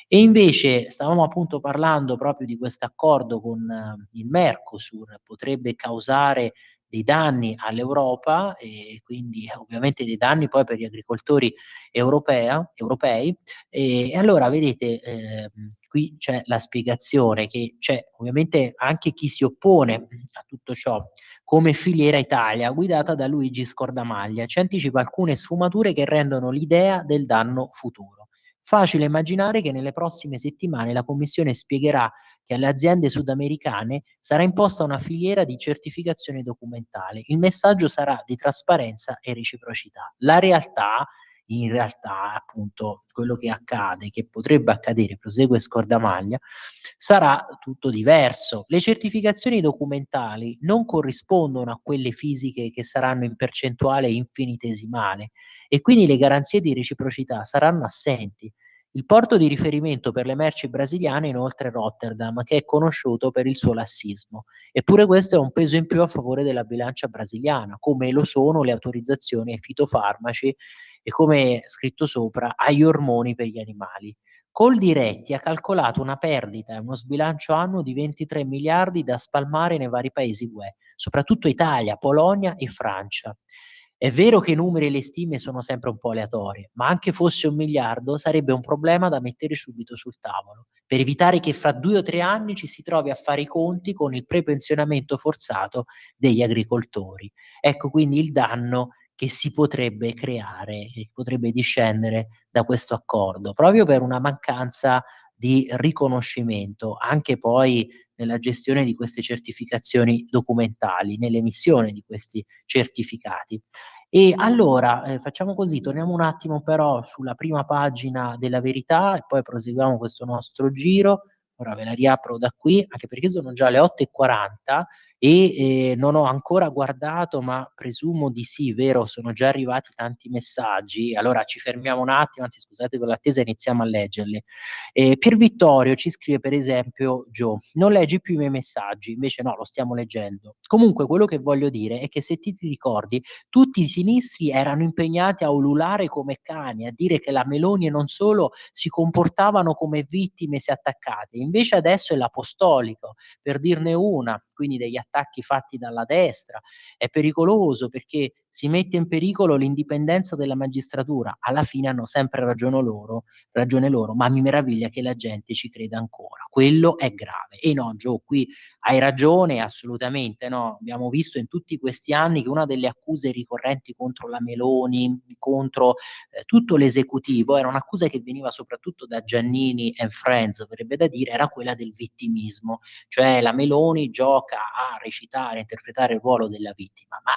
S3: E invece stavamo appunto parlando proprio di questo accordo con il Mercosur, potrebbe causare dei danni all'Europa e quindi ovviamente dei danni poi per gli agricoltori europei. E allora vedete, qui c'è la spiegazione che c'è ovviamente anche chi si oppone a tutto ciò, come Filiera Italia, guidata da Luigi Scordamaglia. Ci anticipa alcune sfumature che rendono l'idea del danno futuro. Facile immaginare che nelle prossime settimane la Commissione spiegherà che alle aziende sudamericane sarà imposta una filiera di certificazione documentale. Il messaggio sarà di trasparenza e reciprocità. In realtà, appunto, quello che accade, che potrebbe accadere, prosegue Scordamaglia, sarà tutto diverso. Le certificazioni documentali non corrispondono a quelle fisiche che saranno in percentuale infinitesimale e quindi le garanzie di reciprocità saranno assenti. Il porto di riferimento per le merci brasiliane è inoltre Rotterdam, che è conosciuto per il suo lassismo. Eppure questo è un peso in più a favore della bilancia brasiliana, come lo sono le autorizzazioni ai fitofarmaci e, come scritto sopra, agli ormoni per gli animali. Coldiretti ha calcolato una perdita e uno sbilancio annuo di 23 miliardi da spalmare nei vari paesi UE, soprattutto Italia, Polonia e Francia. È vero che i numeri e le stime sono sempre un po' aleatorie, ma anche fosse 1 miliardo sarebbe un problema da mettere subito sul tavolo, per evitare che fra 2 o 3 anni ci si trovi a fare i conti con il prepensionamento forzato degli agricoltori. Ecco quindi il danno che si potrebbe creare e potrebbe discendere da questo accordo, proprio per una mancanza di riconoscimento, anche poi nella gestione di queste certificazioni documentali, nell'emissione di questi certificati. E allora, facciamo così, torniamo un attimo però sulla prima pagina della Verità e poi proseguiamo questo nostro giro. Ora ve la riapro da qui, anche perché sono già le 8:40 e non ho ancora guardato, ma presumo di sì, vero? Sono già arrivati tanti messaggi. Allora ci fermiamo un attimo, anzi scusate per l'attesa, iniziamo a leggerli. Pier Vittorio ci scrive per esempio: Gio, non leggi più i miei messaggi, invece no, lo stiamo leggendo. Comunque quello che voglio dire è che se ti ricordi, tutti i sinistri erano impegnati a ululare come cani, a dire che la Meloni e non solo si comportavano come vittime se attaccate. Invece adesso è l'apostolico, per dirne una, quindi degli attacchi fatti dalla destra. È pericoloso perché si mette in pericolo l'indipendenza della magistratura. Alla fine hanno sempre ragione loro, ma mi meraviglia che la gente ci creda ancora. Quello è grave. E no, Gio, qui hai ragione, assolutamente, no? Abbiamo visto in tutti questi anni che una delle accuse ricorrenti contro la Meloni, contro tutto l'esecutivo, era un'accusa che veniva soprattutto da Giannini and Friends, verrebbe da dire, era quella del vittimismo, cioè la Meloni gioca a recitare, a interpretare il ruolo della vittima, ma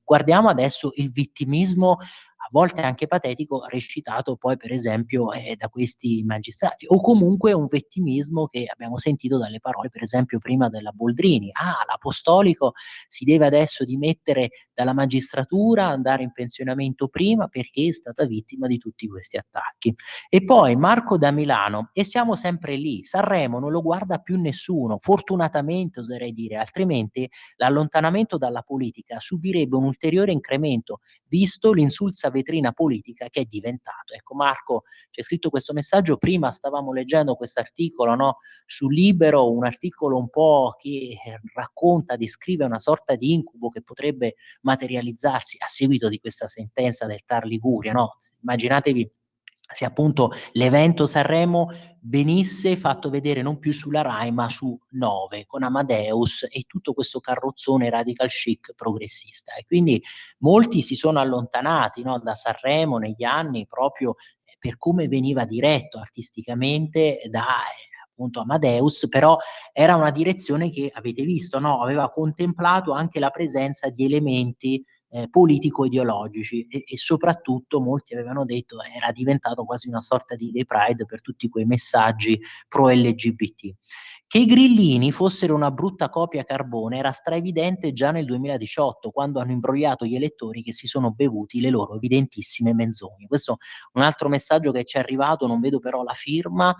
S3: guardiamo adesso il vittimismo a volte anche patetico, recitato poi per esempio da questi magistrati, o comunque un vittimismo che abbiamo sentito dalle parole per esempio prima della Boldrini: ah, l'apostolico si deve adesso dimettere dalla magistratura, andare in pensionamento prima perché è stata vittima di tutti questi attacchi. E poi Marco da Milano, e siamo sempre lì, Sanremo non lo guarda più nessuno, fortunatamente oserei dire, altrimenti l'allontanamento dalla politica subirebbe un ulteriore incremento, visto l'insulsa vetrina politica che è diventato. Ecco Marco, c'è scritto questo messaggio, prima stavamo leggendo questo articolo, no, su Libero, un articolo un po' che racconta, descrive una sorta di incubo che potrebbe materializzarsi a seguito di questa sentenza del TAR Liguria, no? Immaginatevi se appunto l'evento Sanremo venisse fatto vedere non più sulla Rai ma su 9 con Amadeus e tutto questo carrozzone radical chic progressista, e quindi molti si sono allontanati, no, da Sanremo negli anni proprio per come veniva diretto artisticamente da appunto Amadeus, però era una direzione che avete visto, no, aveva contemplato anche la presenza di elementi politico-ideologici e soprattutto molti avevano detto era diventato quasi una sorta di gay pride per tutti quei messaggi pro LGBT. Che i grillini fossero una brutta copia carbone era straevidente già nel 2018, quando hanno imbrogliato gli elettori che si sono bevuti le loro evidentissime menzogne. Questo è un altro messaggio che ci è arrivato, non vedo però la firma,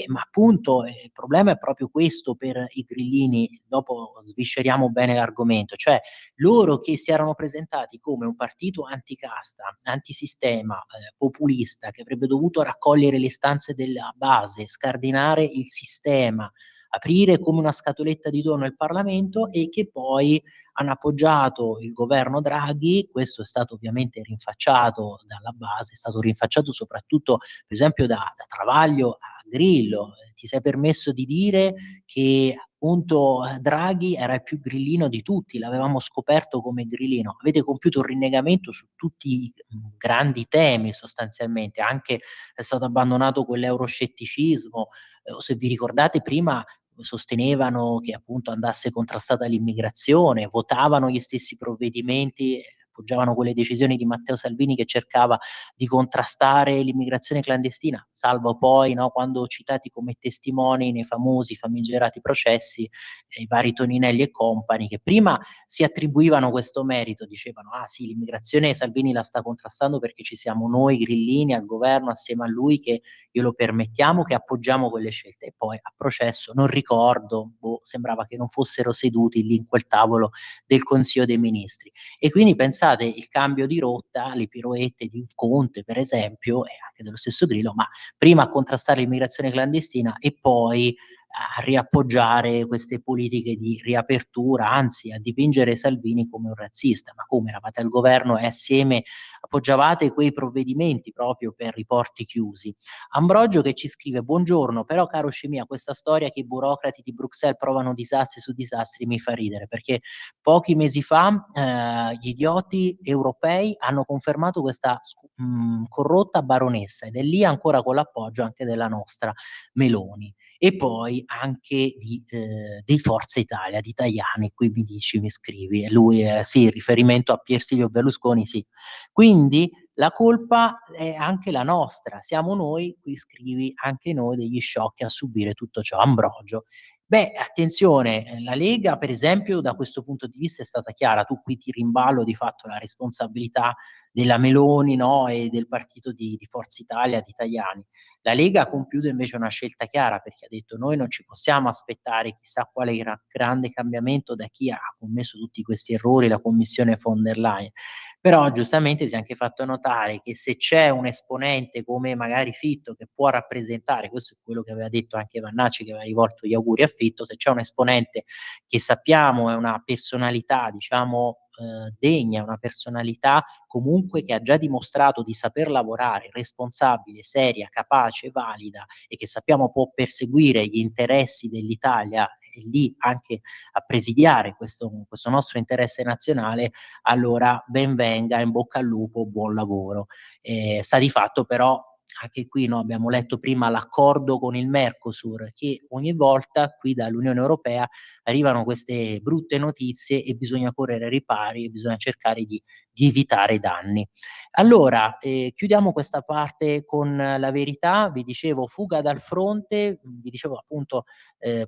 S3: ma appunto il problema è proprio questo per i grillini, dopo svisceriamo bene l'argomento, cioè loro che si erano presentati come un partito anticasta, antisistema, populista, che avrebbe dovuto raccogliere le istanze della base, scardinare il sistema, aprire come una scatoletta di tonno il Parlamento, e che poi hanno appoggiato il governo Draghi. Questo è stato ovviamente rinfacciato dalla base, è stato rinfacciato soprattutto per esempio da Travaglio a Grillo. Ti sei permesso di dire che appunto Draghi era il più grillino di tutti, l'avevamo scoperto come grillino. Avete compiuto un rinnegamento su tutti i grandi temi sostanzialmente, anche è stato abbandonato quell'euroscetticismo, o se vi ricordate prima sostenevano che appunto andasse contrastata l'immigrazione, votavano gli stessi provvedimenti, appoggiavano quelle decisioni di Matteo Salvini che cercava di contrastare l'immigrazione clandestina, salvo poi, no, quando citati come testimoni nei famosi famigerati processi, i vari Toninelli e compagni, che prima si attribuivano questo merito, dicevano ah sì, l'immigrazione Salvini la sta contrastando perché ci siamo noi grillini al governo assieme a lui che glielo permettiamo, che appoggiamo quelle scelte, e poi a processo non ricordo, sembrava che non fossero seduti lì in quel tavolo del Consiglio dei Ministri. E quindi pensate il cambio di rotta, le piroette di un Conte per esempio, e anche dello stesso Grillo, ma prima a contrastare l'immigrazione clandestina e poi a riappoggiare queste politiche di riapertura, anzi a dipingere Salvini come un razzista. Ma come, eravate al governo e assieme appoggiavate quei provvedimenti proprio per i porti chiusi? Ambrogio che ci scrive: buongiorno, però caro Scemia, questa storia che i burocrati di Bruxelles provano disastri su disastri mi fa ridere, perché pochi mesi fa gli idioti europei hanno confermato questa corrotta baronessa, ed è lì ancora con l'appoggio anche della nostra Meloni, e poi anche di Forza Italia, di Tajani. Qui mi dici, mi scrivi, e lui sì, riferimento a Pier Silvio Berlusconi, sì. Quindi la colpa è anche la nostra, siamo noi, qui scrivi, anche noi degli sciocchi a subire tutto ciò. Ambrogio. Beh, attenzione, la Lega per esempio da questo punto di vista è stata chiara, tu qui tiri in ballo di fatto la responsabilità della Meloni, no, e del partito di Forza Italia, di Tajani. La Lega ha compiuto invece una scelta chiara perché ha detto noi non ci possiamo aspettare chissà quale grande cambiamento da chi ha commesso tutti questi errori, la commissione von der Leyen. Però giustamente si è anche fatto notare che se c'è un esponente come magari Fitto che può rappresentare, questo è quello che aveva detto anche Vannacci che aveva rivolto gli auguri a Fitto, se c'è un esponente che sappiamo è una personalità, diciamo, degna, una personalità comunque che ha già dimostrato di saper lavorare, responsabile, seria, capace, valida e che sappiamo può perseguire gli interessi dell'Italia e lì anche a presidiare questo nostro interesse nazionale, allora ben venga, in bocca al lupo, buon lavoro. Sta di fatto però anche qui, no, abbiamo letto prima l'accordo con il Mercosur, che ogni volta qui dall'Unione Europea arrivano queste brutte notizie e bisogna correre ai ripari e bisogna cercare di evitare i danni. Allora, chiudiamo questa parte con la verità, vi dicevo fuga dal fronte, vi dicevo appunto,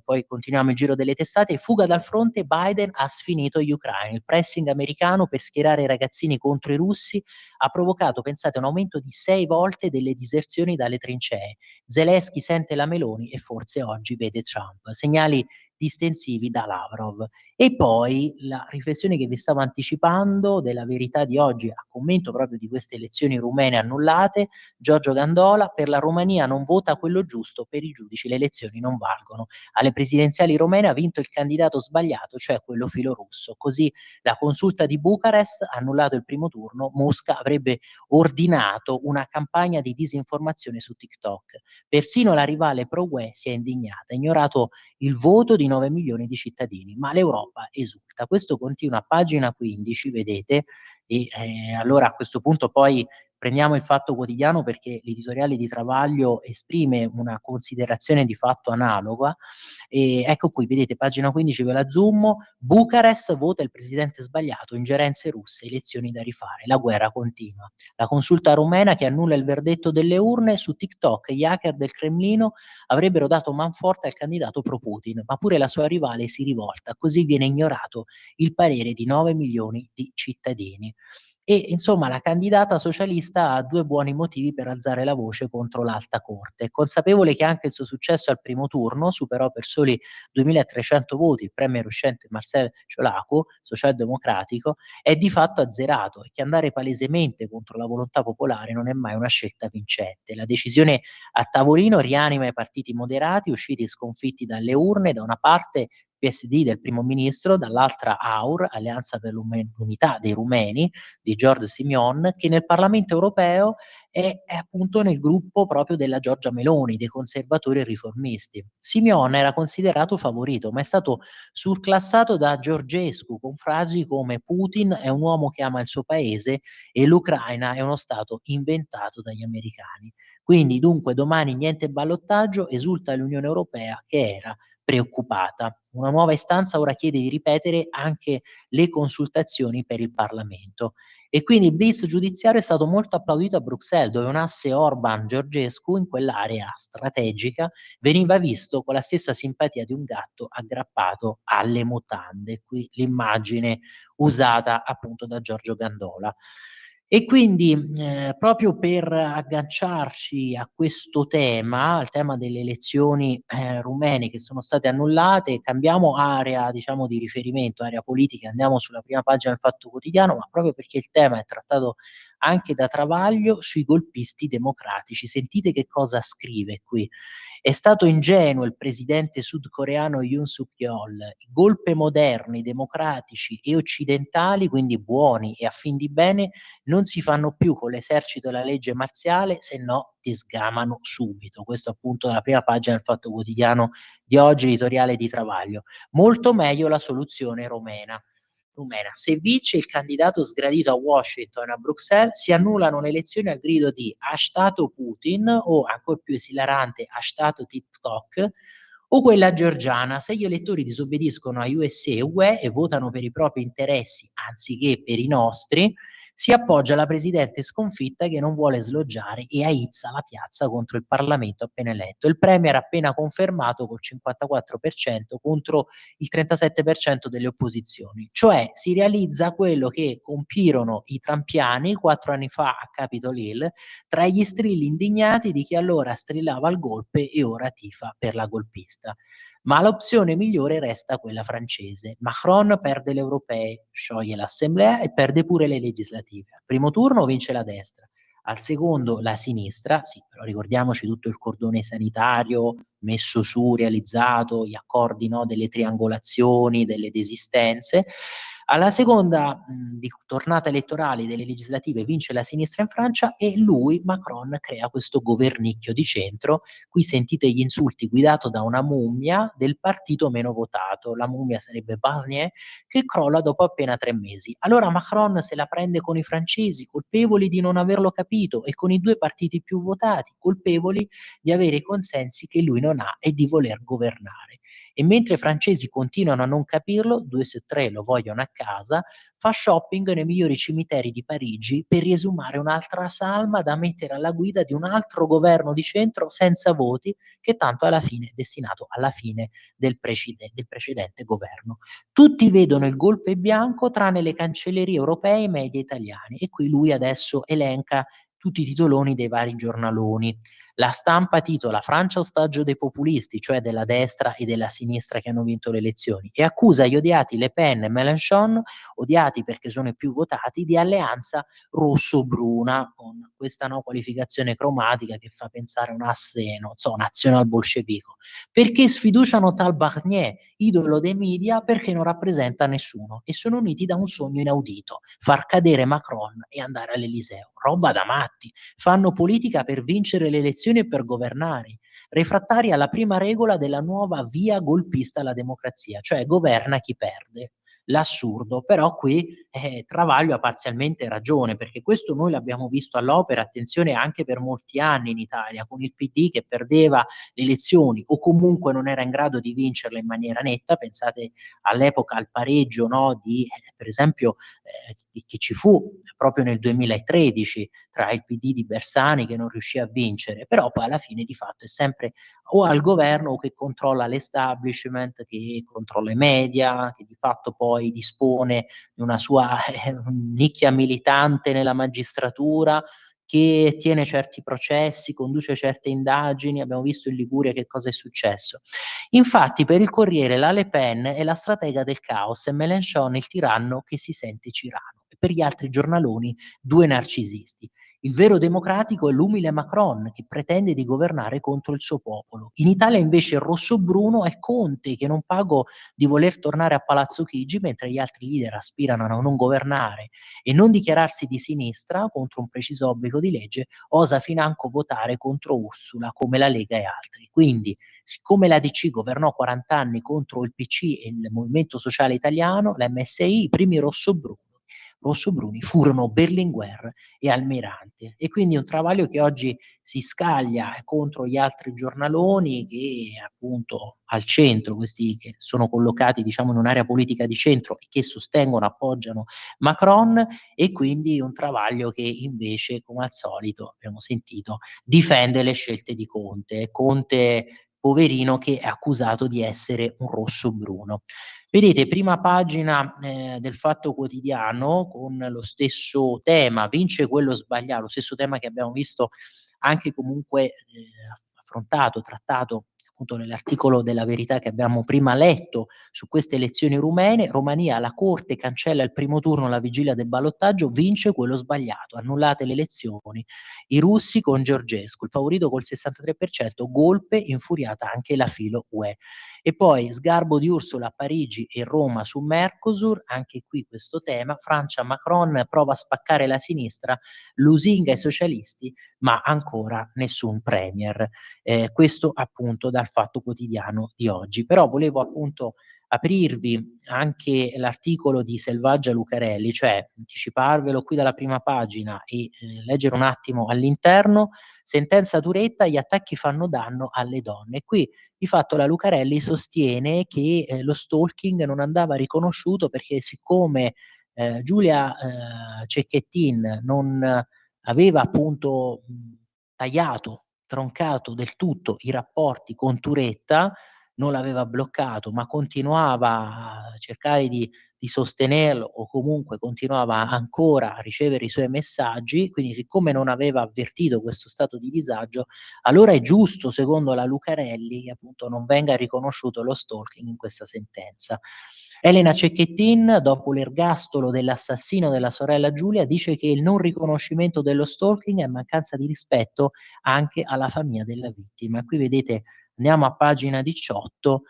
S3: poi continuiamo il giro delle testate, fuga dal fronte, Biden ha sfinito gli ucraini, il pressing americano per schierare i ragazzini contro i russi ha provocato, pensate, un aumento di 6 volte delle diserzioni dalle trincee. Zelensky sente la Meloni e forse oggi vede Trump. Segnali distensivi da Lavrov. E poi la riflessione che vi stavo anticipando della verità di oggi a commento proprio di queste elezioni rumene annullate, Giorgio Gandola, per la Romania non vota quello giusto, per i giudici le elezioni non valgono. Alle presidenziali romene ha vinto il candidato sbagliato, cioè quello filorusso. Così la consulta di Bucarest ha annullato il primo turno, Mosca avrebbe ordinato una campagna di disinformazione su TikTok. Persino la rivale pro-UE si è indignata, ignorato il voto di 9 milioni di cittadini, ma l'Europa esulta. Questo continua a pagina 15, vedete, e allora a questo punto poi prendiamo il Fatto Quotidiano perché l'editoriale di Travaglio esprime una considerazione di fatto analoga. E ecco qui, vedete, pagina 15, ve la zoom, Bucarest vota il presidente sbagliato, ingerenze russe, elezioni da rifare, la guerra continua. La consulta rumena che annulla il verdetto delle urne, su TikTok gli hacker del Cremlino avrebbero dato manforte al candidato pro-Putin, ma pure la sua rivale si rivolta, così viene ignorato il parere di 9 milioni di cittadini. E insomma la candidata socialista ha 2 buoni motivi per alzare la voce contro l'Alta Corte. Consapevole che anche il suo successo al primo turno, superò per soli 2300 voti il premier uscente Marcel Ciolacu, socialdemocratico, è di fatto azzerato e che andare palesemente contro la volontà popolare non è mai una scelta vincente. La decisione a tavolino rianima i partiti moderati usciti sconfitti dalle urne, da una parte PSD del primo ministro, dall'altra AUR, Alleanza per l'Unità dei Rumeni, di Giorgio Simion, che nel Parlamento europeo è appunto nel gruppo proprio della Giorgia Meloni, dei conservatori e riformisti. Simion era considerato favorito, ma è stato surclassato da Georgescu con frasi come Putin è un uomo che ama il suo paese e l'Ucraina è uno stato inventato dagli americani. Quindi dunque domani niente ballottaggio, esulta l'Unione Europea che era preoccupata. Una nuova istanza ora chiede di ripetere anche le consultazioni per il Parlamento. E quindi il blitz giudiziario è stato molto applaudito a Bruxelles, dove un asse Orban-Georgescu in quell'area strategica veniva visto con la stessa simpatia di un gatto aggrappato alle mutande. Qui l'immagine usata appunto da Giorgio Gandola. E quindi proprio per agganciarci a questo tema, al tema delle elezioni rumene che sono state annullate, cambiamo area, diciamo, di riferimento, area politica, andiamo sulla prima pagina del Fatto Quotidiano, ma proprio perché il tema è trattato anche da Travaglio sui golpisti democratici. Sentite che cosa scrive qui. È stato ingenuo il presidente sudcoreano Yoon Suk Yeol. I golpe moderni, democratici e occidentali, quindi buoni e a fin di bene, non si fanno più con l'esercito e la legge marziale, se no ti sgamano subito. Questo appunto dalla prima pagina del Fatto Quotidiano di oggi, editoriale di Travaglio. Molto meglio la soluzione rumena. Se vince il candidato sgradito a Washington e a Bruxelles, si annullano le elezioni al grido di hashtag Putin o, ancora più esilarante, hashtag TikTok, o quella georgiana, se gli elettori disobbediscono a USA e UE e votano per i propri interessi anziché per i nostri, si appoggia alla presidente sconfitta che non vuole sloggiare e aizza la piazza contro il Parlamento appena eletto. Il premier appena confermato col 54% contro il 37% delle opposizioni. Cioè si realizza quello che compirono i trampiani 4 anni fa a Capitol Hill, tra gli strilli indignati di chi allora strillava al golpe e ora tifa per la golpista. Ma l'opzione migliore resta quella francese. Macron perde le europee, scioglie l'assemblea e perde pure le legislative. Al primo turno vince la destra, al secondo la sinistra, sì, però ricordiamoci tutto il cordone sanitario messo su, realizzato, gli accordi, no, delle triangolazioni, delle desistenze. Alla seconda tornata elettorale delle legislative vince la sinistra in Francia e lui, Macron, crea questo governicchio di centro. Qui sentite gli insulti, guidato da una mummia del partito meno votato. La mummia sarebbe Barnier, che crolla dopo appena 3 mesi. Allora Macron se la prende con i francesi, colpevoli di non averlo capito, e con i 2 partiti più votati, colpevoli di avere i consensi che lui non ha e di voler governare. E mentre i francesi continuano a non capirlo, 2 su 3 lo vogliono a casa, fa shopping nei migliori cimiteri di Parigi per riesumare un'altra salma da mettere alla guida di un altro governo di centro senza voti, che tanto alla fine è destinato alla fine del precedente governo. Tutti vedono il golpe bianco tranne le cancellerie europee e i media italiani, e qui lui adesso elenca tutti i titoloni dei vari giornaloni. La stampa titola Francia ostaggio dei populisti, cioè della destra e della sinistra che hanno vinto le elezioni, e accusa gli odiati Le Pen e Mélenchon, odiati perché sono i più votati, di alleanza rosso-bruna, con questa, no, qualificazione cromatica che fa pensare a un asse, non so, nazional-bolscevico. Perché sfiduciano tal Barnier, idolo dei media, perché non rappresenta nessuno, e sono uniti da un sogno inaudito: far cadere Macron e andare all'Eliseo. Roba da matti. Fanno politica per vincere le elezioni e per governare, refrattari alla prima regola della nuova via golpista alla democrazia, cioè governa chi perde. L'assurdo, però qui Travaglio ha parzialmente ragione, perché questo noi l'abbiamo visto all'opera, attenzione, anche per molti anni in Italia, con il PD che perdeva le elezioni o comunque non era in grado di vincerle in maniera netta. Pensate all'epoca al pareggio, no, di per esempio che ci fu proprio nel 2013 tra il PD di Bersani, che non riuscì a vincere, però poi alla fine di fatto è sempre o al governo o che controlla l'establishment, che controlla i media, che di fatto poi dispone di una sua nicchia militante nella magistratura, che tiene certi processi, conduce certe indagini. Abbiamo visto in Liguria che cosa è successo. Infatti per il Corriere la Le Pen è la stratega del caos e Mélenchon il tiranno che si sente cirano, e per gli altri giornaloni 2 narcisisti. Il vero democratico è l'umile Macron, che pretende di governare contro il suo popolo. In Italia invece il rosso-bruno è Conte, che non pago di voler tornare a Palazzo Chigi, mentre gli altri leader aspirano a non governare e non dichiararsi di sinistra contro un preciso obbligo di legge, osa financo votare contro Ursula come la Lega e altri. Quindi, siccome la DC governò 40 anni contro il PC e il Movimento Sociale Italiano, la MSI, i primi rossobruni furono Berlinguer e Almirante, e quindi un Travaglio che oggi si scaglia contro gli altri giornaloni che appunto al centro, questi che sono collocati diciamo in un'area politica di centro e che sostengono, appoggiano Macron, e quindi un Travaglio che invece, come al solito abbiamo sentito, difende le scelte di Conte. Conte poverino, che è accusato di essere un rosso-bruno. Vedete, prima pagina del Fatto Quotidiano, con lo stesso tema, vince quello sbagliato, lo stesso tema che abbiamo visto anche comunque affrontato, trattato appunto nell'articolo della Verità che abbiamo prima letto su queste elezioni rumene. Romania, la Corte cancella il primo turno alla vigilia del ballottaggio, vince quello sbagliato, annullate le elezioni. I russi con Georgescu, il favorito col 63%, golpe, infuriata anche la filo UE. E poi sgarbo di Ursula a Parigi e Roma su Mercosur, anche qui questo tema. Francia, Macron prova a spaccare la sinistra, lusinga ai socialisti, ma ancora nessun premier. Questo appunto dal Fatto Quotidiano di oggi. Però volevo appunto aprirvi anche l'articolo di Selvaggia Lucarelli, cioè anticiparvelo qui dalla prima pagina e leggere un attimo all'interno. Sentenza Turetta, gli attacchi fanno danno alle donne. E qui di fatto la Lucarelli sostiene che lo stalking non andava riconosciuto perché siccome Giulia Cecchettin non aveva appunto tagliato, troncato del tutto i rapporti con Turetta, non l'aveva bloccato, ma continuava a cercare di sostenerlo, o comunque continuava ancora a ricevere i suoi messaggi, quindi siccome non aveva avvertito questo stato di disagio, allora è giusto, secondo la Lucarelli, che appunto non venga riconosciuto lo stalking in questa sentenza. Elena Cecchettin, dopo l'ergastolo dell'assassino della sorella Giulia, dice che il non riconoscimento dello stalking è mancanza di rispetto anche alla famiglia della vittima. Qui vedete, andiamo a pagina 18,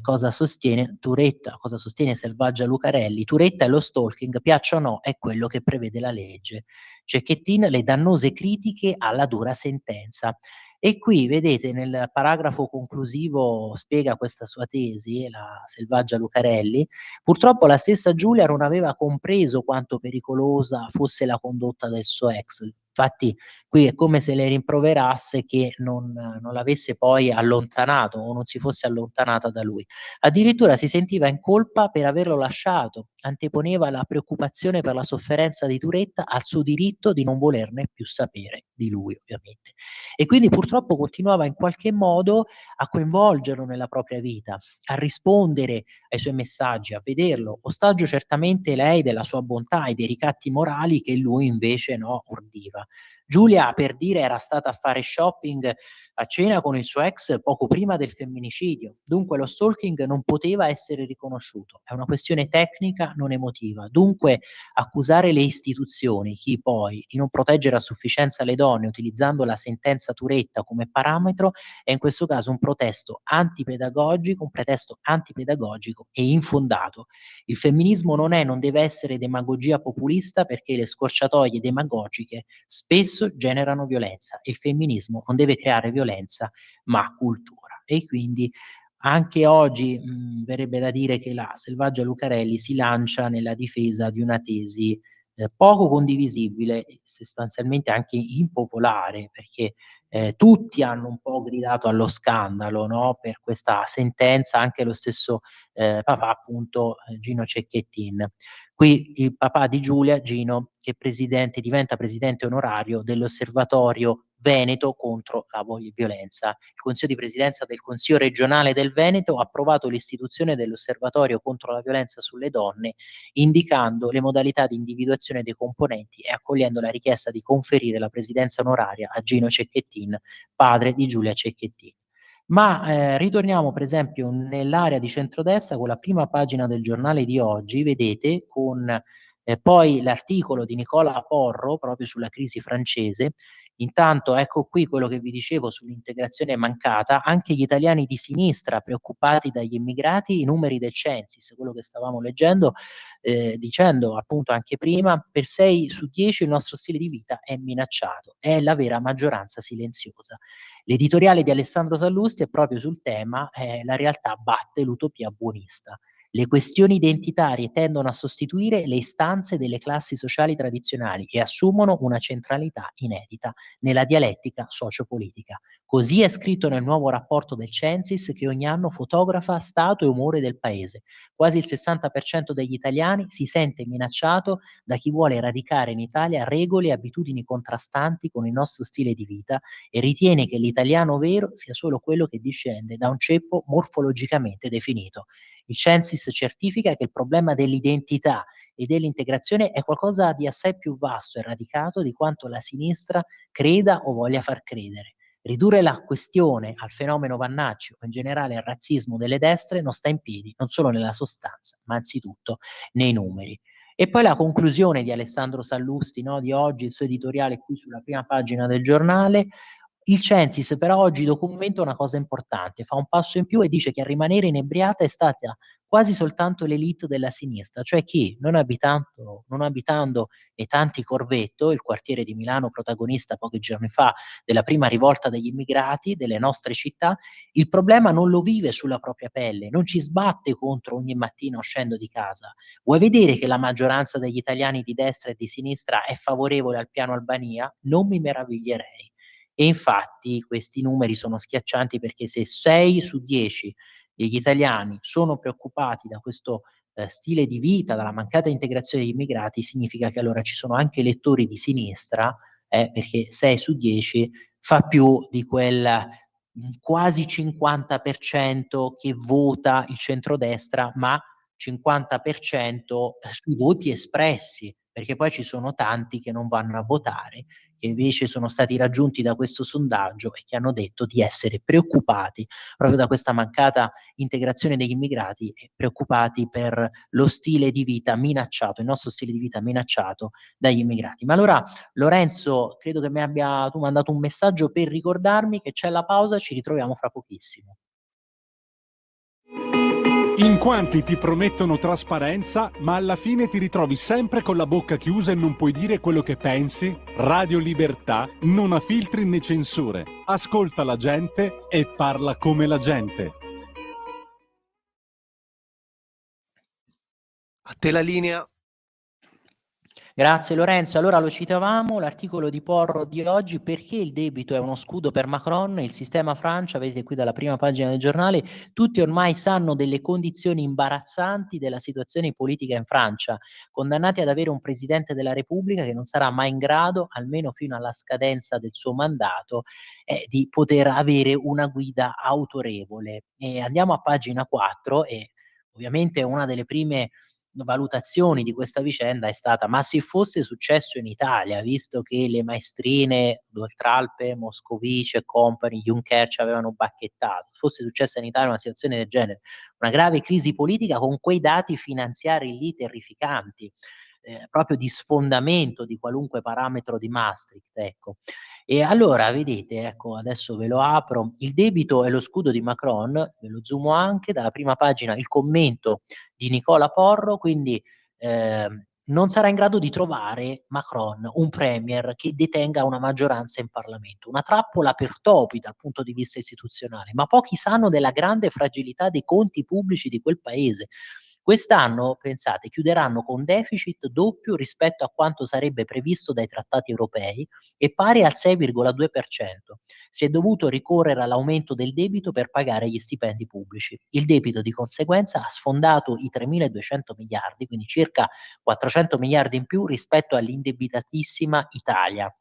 S3: cosa sostiene Turetta, cosa sostiene Selvaggia Lucarelli. Turetta e lo stalking, piaccia o no, è quello che prevede la legge. Cecchettin, le dannose critiche alla dura sentenza. E qui vedete nel paragrafo conclusivo spiega questa sua tesi, la Selvaggia Lucarelli. Purtroppo la stessa Giulia non aveva compreso quanto pericolosa fosse la condotta del suo ex. Infatti qui è come se le rimproverasse che non l'avesse poi allontanato o non si fosse allontanata da lui. Addirittura si sentiva in colpa per averlo lasciato, anteponeva la preoccupazione per la sofferenza di Turetta al suo diritto di non volerne più sapere di lui, ovviamente. E quindi purtroppo continuava in qualche modo a coinvolgerlo nella propria vita, a rispondere ai suoi messaggi, a vederlo. Ostaggio certamente lei della sua bontà e dei ricatti morali che lui invece no, ordiva. Giulia, per dire, era stata a fare shopping a cena con il suo ex poco prima del femminicidio. Dunque lo stalking non poteva essere riconosciuto. È una questione tecnica, non emotiva. Dunque accusare le istituzioni, chi poi, di non proteggere a sufficienza le donne utilizzando la sentenza Turetta come parametro è in questo caso un protesto antipedagogico, un pretesto antipedagogico e infondato. Il femminismo non è, non deve essere demagogia populista perché le scorciatoie demagogiche spesso generano violenza e il femminismo non deve creare violenza ma cultura. E quindi anche oggi verrebbe da dire che la Selvaggia Lucarelli si lancia nella difesa di una tesi poco condivisibile e sostanzialmente anche impopolare, perché tutti hanno un po' gridato allo scandalo, no, per questa sentenza, anche lo stesso papà appunto Gino Cecchettin. Qui il papà di Giulia, Gino, che diventa presidente onorario dell'Osservatorio Veneto contro la violenza. Il Consiglio di Presidenza del Consiglio regionale del Veneto ha approvato l'istituzione dell'Osservatorio contro la violenza sulle donne, indicando le modalità di individuazione dei componenti e accogliendo la richiesta di conferire la presidenza onoraria a Gino Cecchettin, padre di Giulia Cecchettin. Ma ritorniamo per esempio nell'area di centrodestra con la prima pagina del giornale di oggi, vedete, con poi l'articolo di Nicola Porro proprio sulla crisi francese. Intanto ecco qui quello che vi dicevo sull'integrazione mancata, anche gli italiani di sinistra preoccupati dagli immigrati, i numeri del Censis, quello che stavamo leggendo, dicendo appunto anche prima, per 6 su 10 il nostro stile di vita è minacciato, è la vera maggioranza silenziosa. L'editoriale di Alessandro Sallusti è proprio sul tema la realtà batte l'utopia buonista. Le questioni identitarie tendono a sostituire le istanze delle classi sociali tradizionali e assumono una centralità inedita nella dialettica sociopolitica. Così è scritto nel nuovo rapporto del Censis che ogni anno fotografa stato e umore del paese. Quasi il 60% degli italiani si sente minacciato da chi vuole radicare in Italia regole e abitudini contrastanti con il nostro stile di vita e ritiene che l'italiano vero sia solo quello che discende da un ceppo morfologicamente definito. Il Censis certifica che il problema dell'identità e dell'integrazione è qualcosa di assai più vasto e radicato di quanto la sinistra creda o voglia far credere. Ridurre la questione al fenomeno Vannacci o in generale al razzismo delle destre non sta in piedi, non solo nella sostanza, ma anzitutto nei numeri. E poi la conclusione di Alessandro Sallusti, no, di oggi, il suo editoriale qui sulla prima pagina del giornale. Il Censis però oggi documenta una cosa importante, fa un passo in più e dice che a rimanere inebriata è stata quasi soltanto l'élite della sinistra, cioè chi, non abitando nei tanti Corvetto, il quartiere di Milano protagonista pochi giorni fa della prima rivolta degli immigrati delle nostre città, il problema non lo vive sulla propria pelle, non ci sbatte contro ogni mattina uscendo di casa. Vuoi vedere che la maggioranza degli italiani di destra e di sinistra è favorevole al piano Albania? Non mi meraviglierei. E infatti questi numeri sono schiaccianti perché se 6 su 10 degli italiani sono preoccupati da questo stile di vita, dalla mancata integrazione degli immigrati, significa che allora ci sono anche elettori di sinistra, perché 6 su 10 fa più di quel quasi 50% che vota il centrodestra, ma 50% sui voti espressi, perché poi ci sono tanti che non vanno a votare, che invece sono stati raggiunti da questo sondaggio e che hanno detto di essere preoccupati proprio da questa mancata integrazione degli immigrati e preoccupati per lo stile di vita minacciato, il nostro stile di vita minacciato dagli immigrati. Ma allora, Lorenzo, credo che tu mandato un messaggio per ricordarmi che c'è la pausa, ci ritroviamo fra pochissimo.
S1: In quanti ti promettono trasparenza, ma alla fine ti ritrovi sempre con la bocca chiusa e non puoi dire quello che pensi? Radio Libertà non ha filtri né censure. Ascolta la gente e parla come la gente.
S2: A te la linea.
S3: Grazie Lorenzo. Allora lo citavamo, l'articolo di Porro di oggi, perché il debito è uno scudo per Macron, il sistema Francia, vedete qui dalla prima pagina del giornale, tutti ormai sanno delle condizioni imbarazzanti della situazione politica in Francia, condannati ad avere un Presidente della Repubblica che non sarà mai in grado, almeno fino alla scadenza del suo mandato, di poter avere una guida autorevole. E andiamo a pagina 4 e ovviamente una delle prime valutazioni di questa vicenda è stata: ma se fosse successo in Italia, visto che le maestrine Doltralpe, Moscovici e compagni, Juncker ci avevano bacchettato, fosse successa in Italia una situazione del genere, una grave crisi politica con quei dati finanziari lì terrificanti, proprio di sfondamento di qualunque parametro di Maastricht, ecco. E allora vedete, ecco, adesso ve lo apro, il debito è lo scudo di Macron, ve lo zoomo anche, dalla prima pagina il commento di Nicola Porro, quindi non sarà in grado di trovare Macron un premier che detenga una maggioranza in Parlamento. Una trappola per topi dal punto di vista istituzionale, ma pochi sanno della grande fragilità dei conti pubblici di quel paese. Quest'anno, pensate, chiuderanno con deficit doppio rispetto a quanto sarebbe previsto dai trattati europei e pari al 6,2%. Si è dovuto ricorrere all'aumento del debito per pagare gli stipendi pubblici. Il debito di conseguenza ha sfondato i 3.200 miliardi, quindi circa 400 miliardi in più rispetto all'indebitatissima Italia.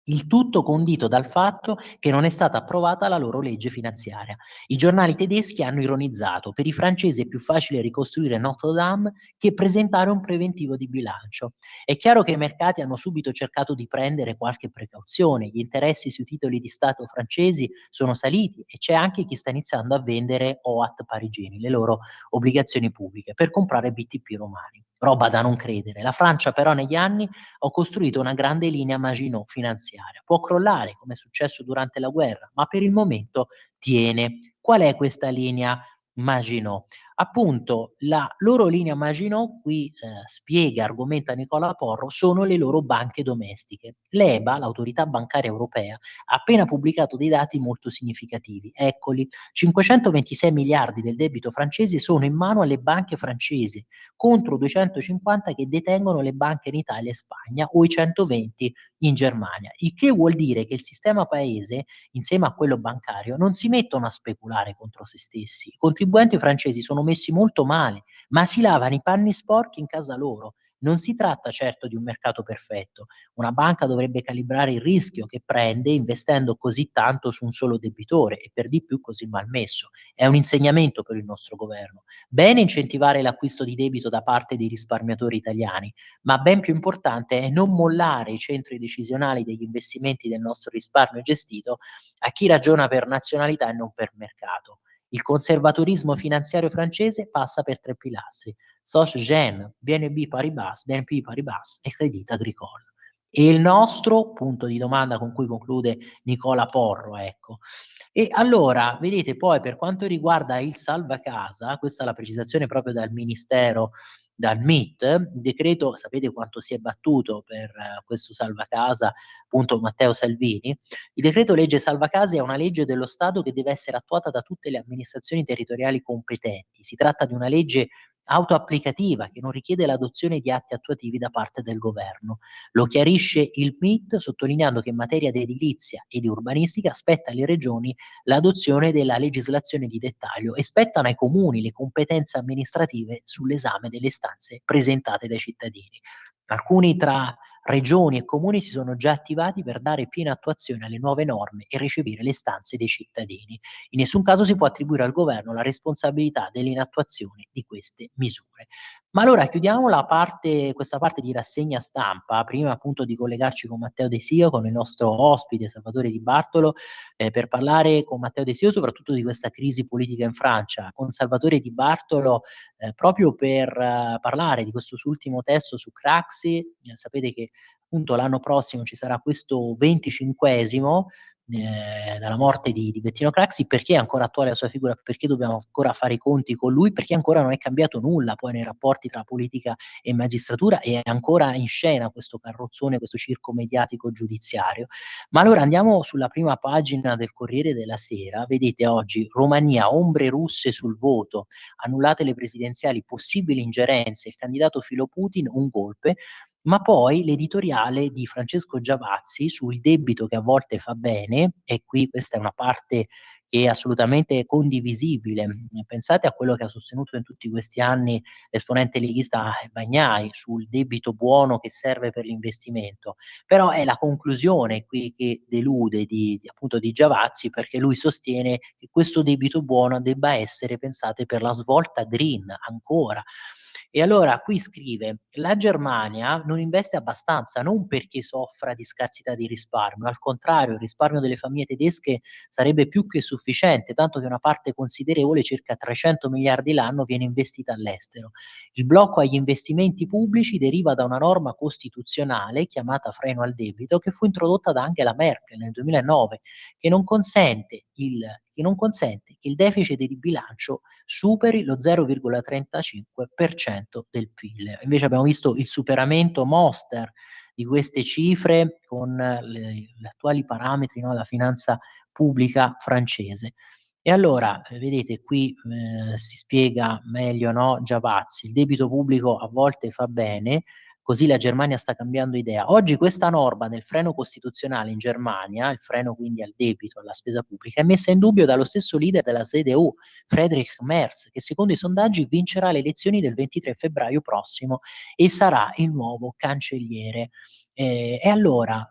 S3: Il tutto condito dal fatto che non è stata approvata la loro legge finanziaria. I giornali tedeschi hanno ironizzato: per i francesi è più facile ricostruire Notre Dame che presentare un preventivo di bilancio. È chiaro che i mercati hanno subito cercato di prendere qualche precauzione, gli interessi sui titoli di Stato francesi sono saliti e c'è anche chi sta iniziando a vendere OAT parigini, le loro obbligazioni pubbliche, per comprare BTP romani. Roba da non credere. La Francia però negli anni ho costruito una grande linea Maginot finanziaria. Può crollare, come è successo durante la guerra, ma per il momento tiene. Qual è questa linea Maginot? Appunto, la loro linea Maginot, qui spiega, argomenta Nicola Porro, sono le loro banche domestiche. L'EBA, l'autorità bancaria europea, ha appena pubblicato dei dati molto significativi. Eccoli, 526 miliardi del debito francese sono in mano alle banche francesi, contro 250 che detengono le banche in Italia e Spagna o i 120 in Germania, il che vuol dire che il sistema paese, insieme a quello bancario, non si mettono a speculare contro se stessi. I contribuenti francesi sono messi molto male, ma si lavano i panni sporchi in casa loro. Non si tratta certo di un mercato perfetto. Una banca dovrebbe calibrare il rischio che prende investendo così tanto su un solo debitore e per di più così malmesso. È un insegnamento per il nostro governo. Bene incentivare l'acquisto di debito da parte dei risparmiatori italiani, ma ben più importante è non mollare i centri decisionali degli investimenti del nostro risparmio gestito a chi ragiona per nazionalità e non per mercato. Il conservatorismo finanziario francese passa per tre pilastri: Soc Gen, BNP Paribas e Crédit Agricole. E il nostro punto di domanda con cui conclude Nicola Porro, ecco. E allora, vedete, poi per quanto riguarda il salvacasa, questa è la precisazione proprio dal Ministero, dal MIT, il decreto, sapete quanto si è battuto per questo salvacasa, appunto Matteo Salvini, il decreto legge salvacase è una legge dello Stato che deve essere attuata da tutte le amministrazioni territoriali competenti. Si tratta di una legge autoapplicativa che non richiede l'adozione di atti attuativi da parte del governo. Lo chiarisce il MIT sottolineando che in materia di edilizia e di urbanistica spetta alle regioni l'adozione della legislazione di dettaglio e spettano ai comuni le competenze amministrative sull'esame delle istanze presentate dai cittadini. Alcuni tra regioni e comuni si sono già attivati per dare piena attuazione alle nuove norme e recepire le istanze dei cittadini. In nessun caso si può attribuire al governo la responsabilità dell'inattuazione di queste misure. Ma allora chiudiamo questa parte di rassegna stampa, prima appunto di collegarci con Matteo De Sio, con il nostro ospite Salvatore Di Bartolo, per parlare con Matteo De Sio soprattutto di questa crisi politica in Francia. Con Salvatore Di Bartolo proprio per parlare di questo suo ultimo testo su Craxi. Sapete che appunto l'anno prossimo ci sarà questo 25esimo dalla morte di Bettino Craxi. Perché è ancora attuale la sua figura? Perché dobbiamo ancora fare i conti con lui? Perché ancora non è cambiato nulla poi nei rapporti tra politica e magistratura e è ancora in scena questo carrozzone, questo circo mediatico giudiziario. Ma allora andiamo sulla prima pagina del Corriere della Sera. Vedete oggi Romania, ombre russe sul voto, annullate le presidenziali, possibili ingerenze, il candidato filo Putin, un golpe. Ma poi l'editoriale di Francesco Giavazzi sul debito che a volte fa bene, e qui questa è una parte che è assolutamente condivisibile. Pensate a quello che ha sostenuto in tutti questi anni l'esponente leghista Bagnai sul debito buono che serve per l'investimento. Però è la conclusione qui che delude appunto di Giavazzi, perché lui sostiene che questo debito buono debba essere, pensate, per la svolta green ancora. E allora qui scrive: la Germania non investe abbastanza, non perché soffra di scarsità di risparmio, al contrario, il risparmio delle famiglie tedesche sarebbe più che sufficiente, tanto che una parte considerevole, circa 300 miliardi l'anno, viene investita all'estero. Il blocco agli investimenti pubblici deriva da una norma costituzionale chiamata freno al debito, che fu introdotta da Angela Merkel nel 2009, che non consente che il deficit di bilancio superi lo 0,35% del PIL. Invece abbiamo visto il superamento monster di queste cifre con gli attuali parametri, no, della finanza pubblica francese. E allora, vedete qui si spiega meglio, no, Giavazzi, il debito pubblico a volte fa bene, così la Germania sta cambiando idea. Oggi questa norma del freno costituzionale in Germania, il freno quindi al debito, alla spesa pubblica, è messa in dubbio dallo stesso leader della CDU, Friedrich Merz, che secondo i sondaggi vincerà le elezioni del 23 febbraio prossimo e sarà il nuovo cancelliere. E allora,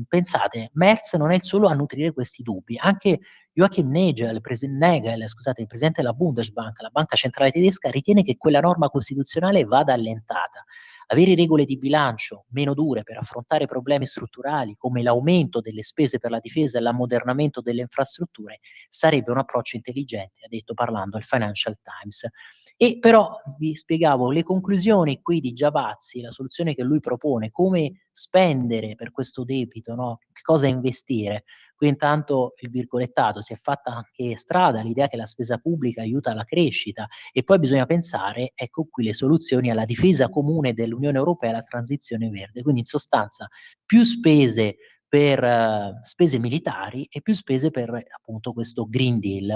S3: pensate, Merz non è il solo a nutrire questi dubbi, anche Joachim Nagel, il presidente della Bundesbank, la banca centrale tedesca, ritiene che quella norma costituzionale vada allentata. Avere regole di bilancio meno dure per affrontare problemi strutturali come l'aumento delle spese per la difesa e l'ammodernamento delle infrastrutture sarebbe un approccio intelligente, ha detto parlando al Financial Times. E però vi spiegavo le conclusioni qui di Giavazzi, la soluzione che lui propone, come spendere per questo debito, no? Che cosa investire. Qui intanto il virgolettato: si è fatta anche strada l'idea che la spesa pubblica aiuta la crescita e poi bisogna pensare, ecco qui le soluzioni, alla difesa comune dell'Unione Europea e alla transizione verde. Quindi in sostanza più spese per spese militari e più spese per appunto questo Green Deal.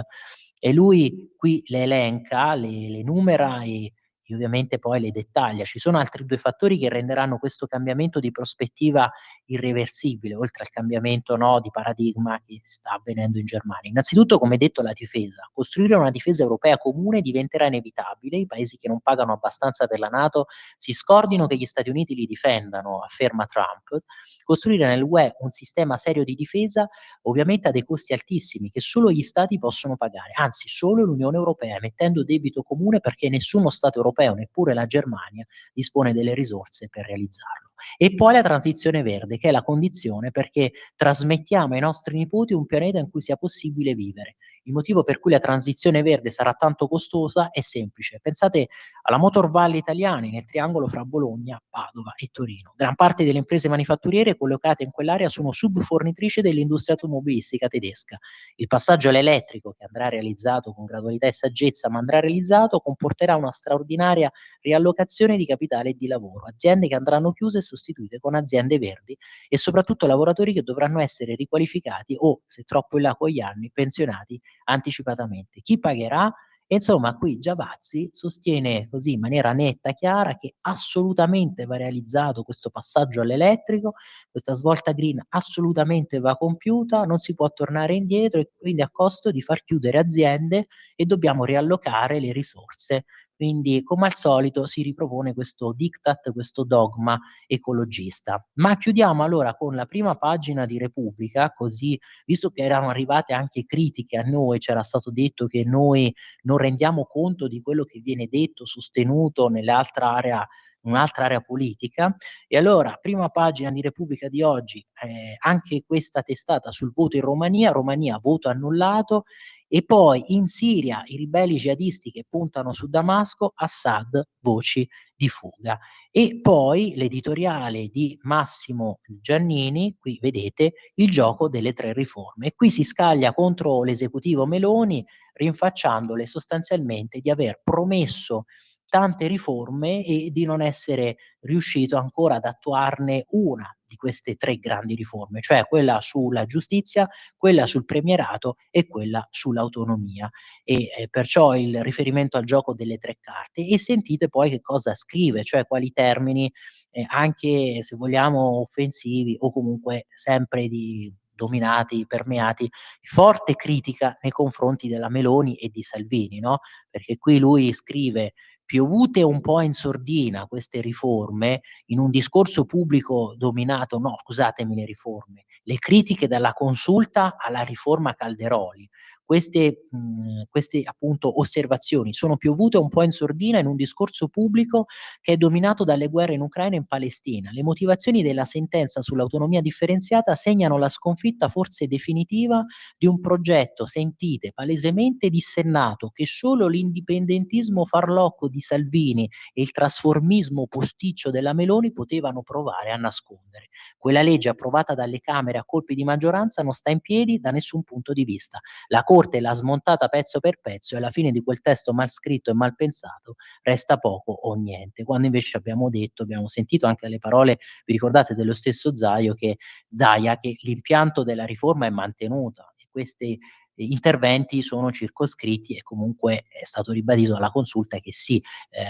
S3: E lui qui le elenca, le numera e ovviamente poi le dettaglia. Ci sono altri due fattori che renderanno questo cambiamento di prospettiva irreversibile, oltre al cambiamento, no, di paradigma che sta avvenendo in Germania. Innanzitutto, come detto, la difesa. Costruire una difesa europea comune diventerà inevitabile. I paesi che non pagano abbastanza per la NATO si scordino che gli Stati Uniti li difendano, afferma Trump. Costruire nell'UE un sistema serio di difesa ovviamente ha dei costi altissimi che solo gli Stati possono pagare, anzi solo l'Unione Europea, emettendo debito comune, perché nessuno Stato europeo, neppure la Germania, dispone delle risorse per realizzarlo. E poi la transizione verde, che è la condizione perché trasmettiamo ai nostri nipoti un pianeta in cui sia possibile vivere. Il motivo per cui la transizione verde sarà tanto costosa è semplice. Pensate alla Motor Valley italiana nel triangolo fra Bologna, Padova e Torino. Gran parte delle imprese manifatturiere collocate in quell'area sono subfornitrici dell'industria automobilistica tedesca. Il passaggio all'elettrico, che andrà realizzato con gradualità e saggezza, ma andrà realizzato, comporterà una straordinaria riallocazione di capitale e di lavoro, aziende che andranno chiuse e sostituite con aziende verdi e soprattutto lavoratori che dovranno essere riqualificati o, se troppo in là con gli anni, pensionati anticipatamente. Chi pagherà? E insomma, qui Giavazzi sostiene così in maniera netta, chiara, che assolutamente va realizzato questo passaggio all'elettrico, questa svolta green assolutamente va compiuta, non si può tornare indietro e quindi a costo di far chiudere aziende e dobbiamo riallocare le risorse. Quindi, come al solito, si ripropone questo diktat, questo dogma ecologista. Ma chiudiamo allora con la prima pagina di Repubblica, così, visto che erano arrivate anche critiche a noi, c'era stato detto che noi non rendiamo conto di quello che viene detto, sostenuto un'altra area politica. E allora, prima pagina di Repubblica di oggi, anche questa testata sul voto in Romania, Romania voto annullato, e poi in Siria i ribelli jihadisti che puntano su Damasco, Assad, voci di fuga. E poi l'editoriale di Massimo Giannini, qui vedete il gioco delle tre riforme. E qui si scaglia contro l'esecutivo Meloni, rinfacciandole sostanzialmente di aver promesso tante riforme e di non essere riuscito ancora ad attuarne una di queste tre grandi riforme, cioè quella sulla giustizia, quella sul premierato e quella sull'autonomia. E perciò il riferimento al gioco delle tre carte. E sentite poi che cosa scrive, cioè quali termini anche se vogliamo offensivi o comunque sempre dominati, permeati, forte critica nei confronti della Meloni e di Salvini, no? Perché qui lui scrive: piovute un po' in sordina queste riforme, in un discorso pubblico dominato, no, scusatemi, le riforme, le critiche dalla consulta alla riforma Calderoli. Queste appunto osservazioni sono piovute un po' in sordina in un discorso pubblico che è dominato dalle guerre in Ucraina e in Palestina. Le motivazioni della sentenza sull'autonomia differenziata segnano la sconfitta forse definitiva di un progetto, sentite, palesemente dissennato, che solo l'indipendentismo farlocco di Salvini e il trasformismo posticcio della Meloni potevano provare a nascondere. Quella legge approvata dalle Camere a colpi di maggioranza non sta in piedi da nessun punto di vista. La Corte l'ha smontata pezzo per pezzo e alla fine di quel testo mal scritto e mal pensato resta poco o niente. Quando invece abbiamo sentito anche le parole, vi ricordate, dello stesso Zaia, che l'impianto della riforma è mantenuto e questi interventi sono circoscritti e comunque è stato ribadito dalla consulta che sì,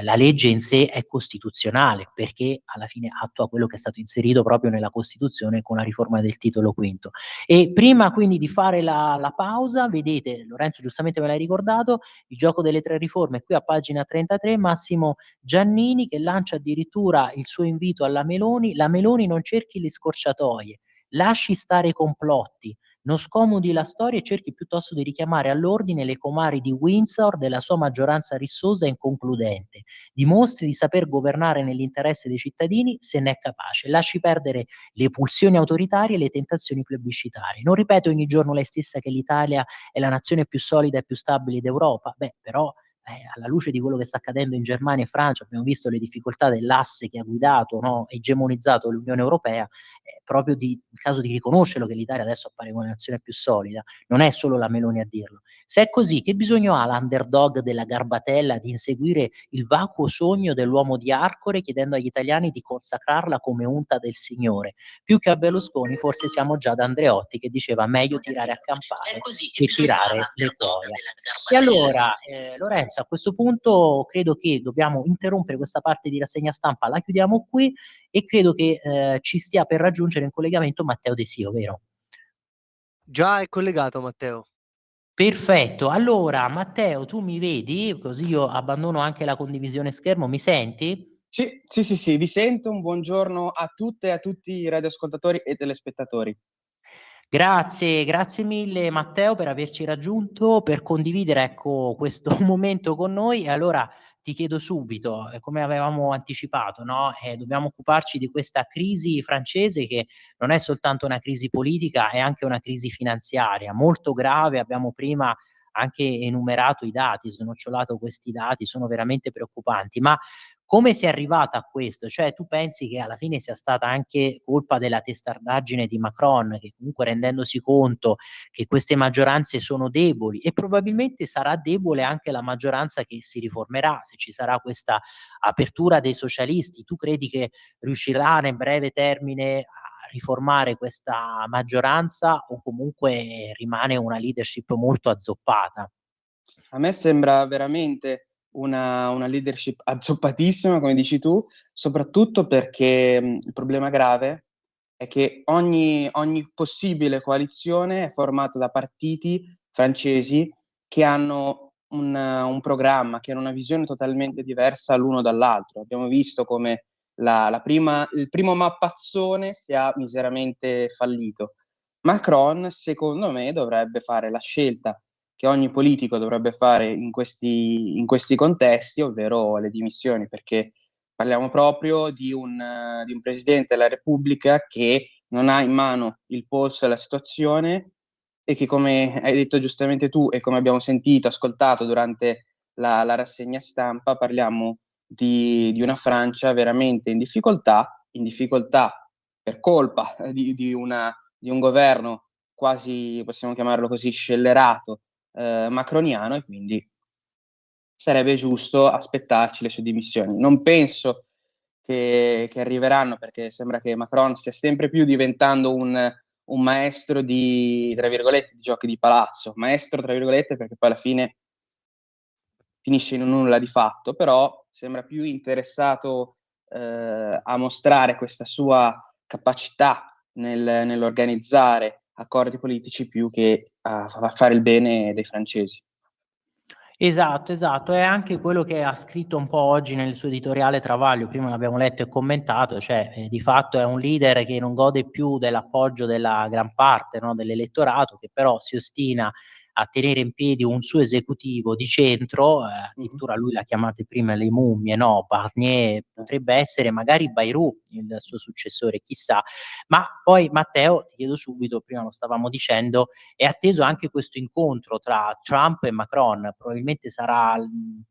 S3: la legge in sé è costituzionale perché alla fine attua quello che è stato inserito proprio nella Costituzione con la riforma del titolo quinto. E prima quindi di fare la pausa, vedete, Lorenzo giustamente me l'hai ricordato, il gioco delle tre riforme, qui a pagina 33, Massimo Giannini che lancia addirittura il suo invito alla Meloni: la Meloni non cerchi le scorciatoie, lasci stare i complotti, non scomodi la storia e cerchi piuttosto di richiamare all'ordine le comari di Windsor della sua maggioranza rissosa e inconcludente. Dimostri di saper governare nell'interesse dei cittadini se ne è capace. Lasci perdere le pulsioni autoritarie e le tentazioni plebiscitarie. Non ripete ogni giorno lei stessa che l'Italia è la nazione più solida e più stabile d'Europa? Beh, però alla luce di quello che sta accadendo in Germania e Francia, abbiamo visto le difficoltà dell'asse che ha guidato, no, egemonizzato l'Unione Europea, proprio il caso di riconoscerlo che l'Italia adesso appare come una nazione più solida, non è solo la Meloni a dirlo. Se è così, che bisogno ha l'underdog della Garbatella di inseguire il vacuo sogno dell'uomo di Arcore chiedendo agli italiani di consacrarla come unta del Signore? Più che a Berlusconi forse siamo già ad Andreotti che diceva meglio tirare a campare che tirare le cuoia. E allora, Lorenzo, a questo punto credo che dobbiamo interrompere questa parte di rassegna stampa, la chiudiamo qui e credo che ci stia per raggiungere in collegamento Matteo De Sio, vero?
S2: Già è collegato Matteo.
S3: Perfetto, allora Matteo, tu mi vedi? Così io abbandono anche la condivisione schermo, mi senti?
S4: Sì, vi sento. Un buongiorno a tutte e a tutti i radioascoltatori e telespettatori.
S3: Grazie mille Matteo per averci raggiunto, per condividere ecco questo momento con noi. E allora ti chiedo subito, come avevamo anticipato, no? Dobbiamo occuparci di questa crisi francese che non è soltanto una crisi politica, è anche una crisi finanziaria molto grave. Abbiamo prima anche enumerato i dati, snocciolato questi dati, sono veramente preoccupanti. Ma come si è arrivata a questo? Cioè, tu pensi che alla fine sia stata anche colpa della testardaggine di Macron, che comunque rendendosi conto che queste maggioranze sono deboli e probabilmente sarà debole anche la maggioranza che si riformerà, se ci sarà questa apertura dei socialisti, tu credi che riuscirà nel breve termine a riformare questa maggioranza o comunque rimane una leadership molto azzoppata?
S4: A me sembra veramente una leadership azzoppatissima, come dici tu, soprattutto perché il problema grave è che ogni possibile coalizione è formata da partiti francesi che hanno un programma, che hanno una visione totalmente diversa l'uno dall'altro. Abbiamo visto come il primo mappazzone sia miseramente fallito. Macron, secondo me, dovrebbe fare la scelta che ogni politico dovrebbe fare in questi contesti, ovvero le dimissioni, perché parliamo proprio di un presidente della Repubblica che non ha in mano il polso della situazione e che, come hai detto giustamente tu e come abbiamo sentito, ascoltato durante la rassegna stampa, parliamo di una Francia veramente in difficoltà per colpa di un governo quasi, possiamo chiamarlo così, scellerato, macroniano, e quindi sarebbe giusto aspettarci le sue dimissioni. Non penso che arriveranno, perché sembra che Macron stia sempre più diventando un maestro tra virgolette, di giochi di palazzo. Maestro, tra virgolette, perché poi alla fine finisce in un nulla di fatto, però sembra più interessato a mostrare questa sua capacità nell'organizzare accordi politici più che a fare il bene dei francesi.
S3: Esatto, esatto. È anche quello che ha scritto un po' oggi nel suo editoriale Travaglio, prima l'abbiamo letto e commentato, cioè di fatto è un leader che non gode più dell'appoggio della gran parte, no, dell'elettorato, che però si ostina a tenere in piedi un suo esecutivo di centro, addirittura lui l'ha chiamato prima le mummie, no? Barnier potrebbe essere magari Bayrou il suo successore, chissà. Ma poi Matteo, ti chiedo subito, prima lo stavamo dicendo, è atteso anche questo incontro tra Trump e Macron. Probabilmente sarà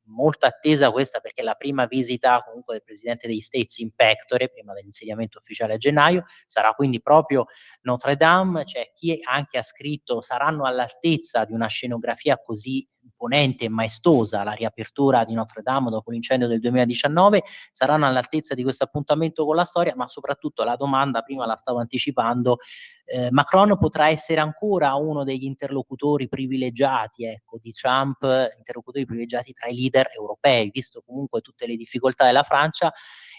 S3: molto attesa questa, perché è la prima visita comunque del presidente degli States in pectore, prima dell'insediamento ufficiale a gennaio. Sarà quindi proprio Notre Dame. C'è chi anche ha scritto saranno all'altezza di una scenografia così imponente e maestosa, la riapertura di Notre Dame dopo l'incendio del 2019, saranno all'altezza di questo appuntamento con la storia. Ma soprattutto la domanda, prima la stavo anticipando, Macron potrà essere ancora uno degli interlocutori privilegiati, ecco, di Trump, interlocutori privilegiati tra i leader europei, visto comunque tutte le difficoltà della Francia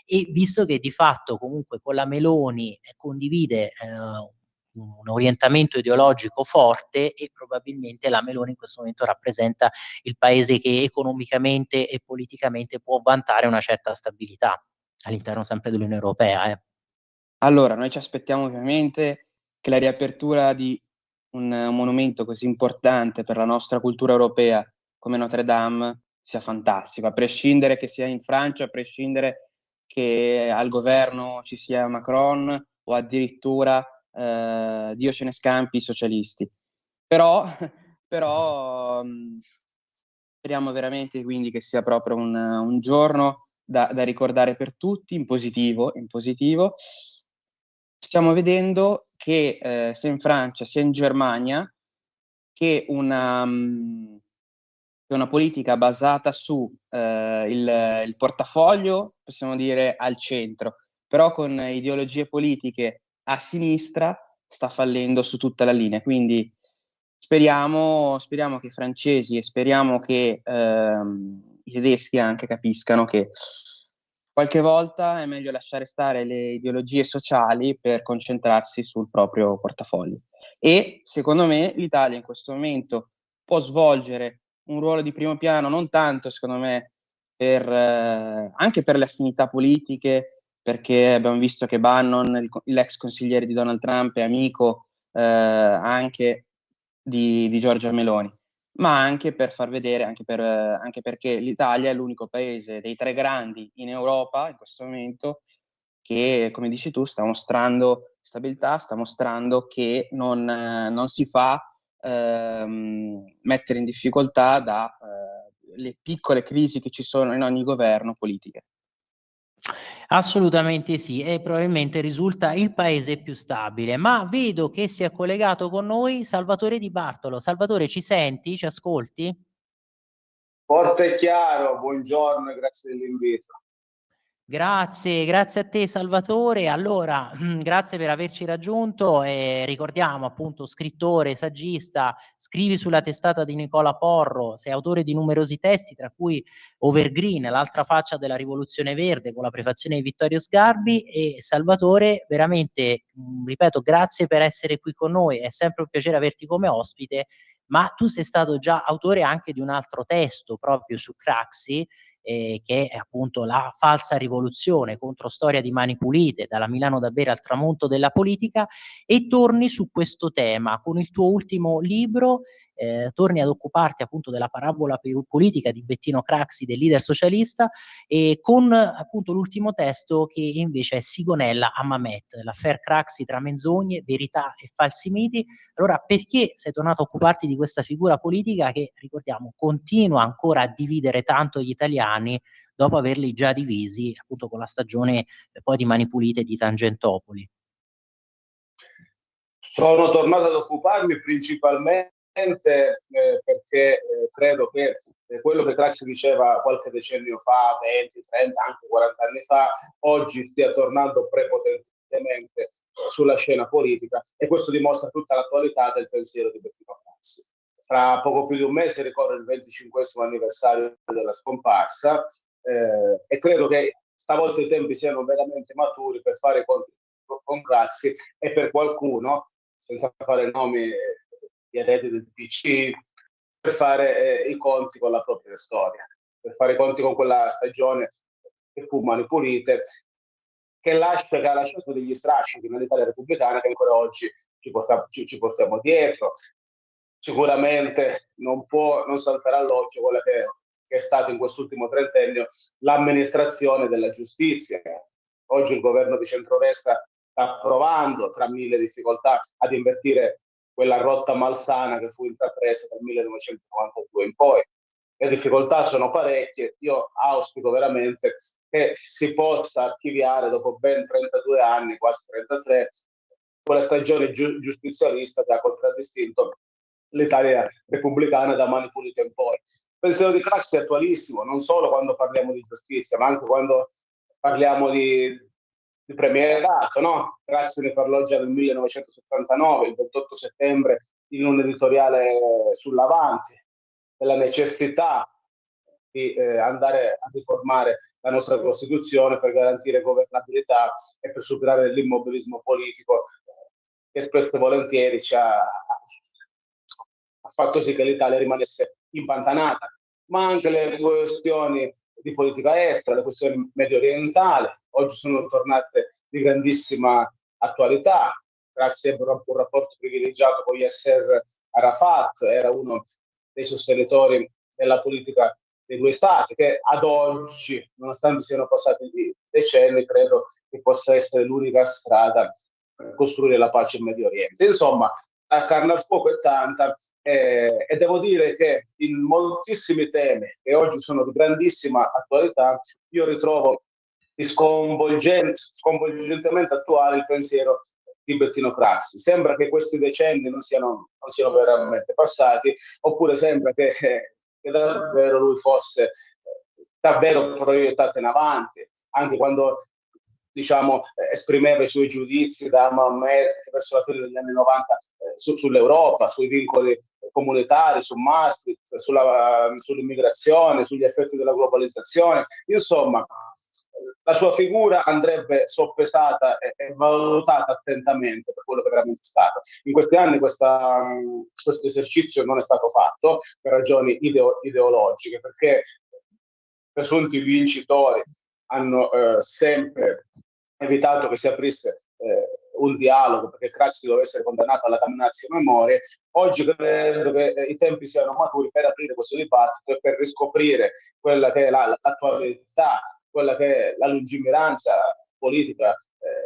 S3: e visto che di fatto comunque con la Meloni condivide un orientamento ideologico forte, e probabilmente la Meloni in questo momento rappresenta il paese che economicamente e politicamente può vantare una certa stabilità all'interno sempre dell'Unione Europea.
S4: Allora, noi ci aspettiamo ovviamente che la riapertura di un monumento così importante per la nostra cultura europea come Notre Dame sia fantastico, a prescindere che sia in Francia, a prescindere che al governo ci sia Macron o addirittura Dio ce ne scampi i socialisti. Però speriamo veramente quindi che sia proprio un giorno da ricordare per tutti in positivo. Stiamo vedendo che sia in Francia sia in Germania che una politica basata su il portafoglio, possiamo dire, al centro, però con ideologie politiche a sinistra, sta fallendo su tutta la linea. Quindi speriamo che i francesi e speriamo che i tedeschi anche capiscano che qualche volta è meglio lasciare stare le ideologie sociali per concentrarsi sul proprio portafoglio. E secondo me l'Italia in questo momento può svolgere un ruolo di primo piano, non tanto secondo me anche per le affinità politiche, perché abbiamo visto che Bannon, l'ex consigliere di Donald Trump, è amico anche di Giorgia Meloni, ma anche per far vedere, anche perché l'Italia è l'unico paese dei tre grandi in Europa in questo momento che, come dici tu, sta mostrando stabilità, sta mostrando che non si fa mettere in difficoltà le piccole crisi che ci sono in ogni governo politiche.
S3: Assolutamente sì, e probabilmente risulta il paese più stabile. Ma vedo che si è collegato con noi Salvatore Di Bartolo. Salvatore, ci senti? Ci ascolti?
S5: Forte e chiaro, buongiorno e grazie dell'invito.
S3: Grazie a te Salvatore. Allora, grazie per averci raggiunto e ricordiamo appunto scrittore, saggista, scrivi sulla testata di Nicola Porro, sei autore di numerosi testi, tra cui Overgreen, l'altra faccia della rivoluzione verde, con la prefazione di Vittorio Sgarbi. E Salvatore, veramente, ripeto, grazie per essere qui con noi, è sempre un piacere averti come ospite, ma tu sei stato già autore anche di un altro testo proprio su Craxi, che è appunto la falsa rivoluzione, contro storia di Mani Pulite, dalla Milano da bere al tramonto della politica, e torni su questo tema con il tuo ultimo libro. Torni ad occuparti appunto della parabola politica di Bettino Craxi, del leader socialista, e con appunto l'ultimo testo che invece è Sigonella a Mamet, l'affaire Craxi tra menzogne, verità e falsi miti. Allora, perché sei tornato a occuparti di questa figura politica che, ricordiamo, continua ancora a dividere tanto gli italiani dopo averli già divisi appunto con la stagione poi di Mani Pulite e di Tangentopoli?
S5: Sono tornato ad occuparmi principalmente perché credo che quello che Craxi diceva qualche decennio fa, 20, 30, anche 40 anni fa, oggi stia tornando prepotentemente sulla scena politica, e questo dimostra tutta l'attualità del pensiero di Bettino Craxi. Fra poco più di un mese ricorre il 25° anniversario della scomparsa, e credo che stavolta i tempi siano veramente maturi per fare i conti con Craxi, e per qualcuno, senza fare nomi, gli eredi del PC, per fare i conti con la propria storia, per fare i conti con quella stagione che fu Mani Pulite, che ha lasciato degli strascichi nell'Italia repubblicana che ancora oggi ci portiamo dietro. Sicuramente non salterà all'occhio quella che è stato in quest'ultimo trentennio l'amministrazione della giustizia. Oggi il governo di centrodestra sta provando, tra mille difficoltà, ad invertire quella rotta malsana che fu intrapresa dal 1992 in poi. Le difficoltà sono parecchie. Io auspico veramente che si possa archiviare dopo ben 32 anni, quasi 33, quella stagione giustizialista che ha contraddistinto l'Italia repubblicana da Mani Pulite in poi. Il pensiero di Craxi è attualissimo, non solo quando parliamo di giustizia, ma anche quando parliamo di premierato, no? Craxi ne parlò già nel 1979, il 28 settembre, in un editoriale sull'Avanti, della necessità di andare a riformare la nostra Costituzione per garantire governabilità e per superare l'immobilismo politico che spesso e volentieri ha fatto sì che l'Italia rimanesse impantanata, ma anche le questioni di politica estera, le questioni medio orientali, oggi sono tornate di grandissima attualità. Craxi ebbe un rapporto privilegiato con Yasser Arafat, era uno dei sostenitori della politica dei due stati, che ad oggi, nonostante siano passati decenni, credo che possa essere l'unica strada per costruire la pace in Medio Oriente. Insomma, la carne al fuoco è tanta, e devo dire che in moltissimi temi che oggi sono di grandissima attualità, io ritrovo sconvolgentemente attuale il pensiero di Bettino Craxi. Sembra che questi decenni non siano veramente passati, oppure sembra che davvero lui fosse davvero proiettato in avanti, anche quando esprimeva i suoi giudizi da Mahomet verso la fine degli anni 90 sull'Europa, sui vincoli comunitari, su Maastricht, sull'immigrazione, sugli effetti della globalizzazione. Insomma, la sua figura andrebbe soppesata e valutata attentamente per quello che veramente è stato. In questi anni questo esercizio non è stato fatto per ragioni ideologiche, perché presunti vincitori hanno sempre evitato che si aprisse un dialogo, perché Craxi doveva essere condannato alla damnatio memoria. Oggi credo che i tempi siano maturi per aprire questo dibattito e per riscoprire quella che è l'attualità, quella che è la lungimiranza politica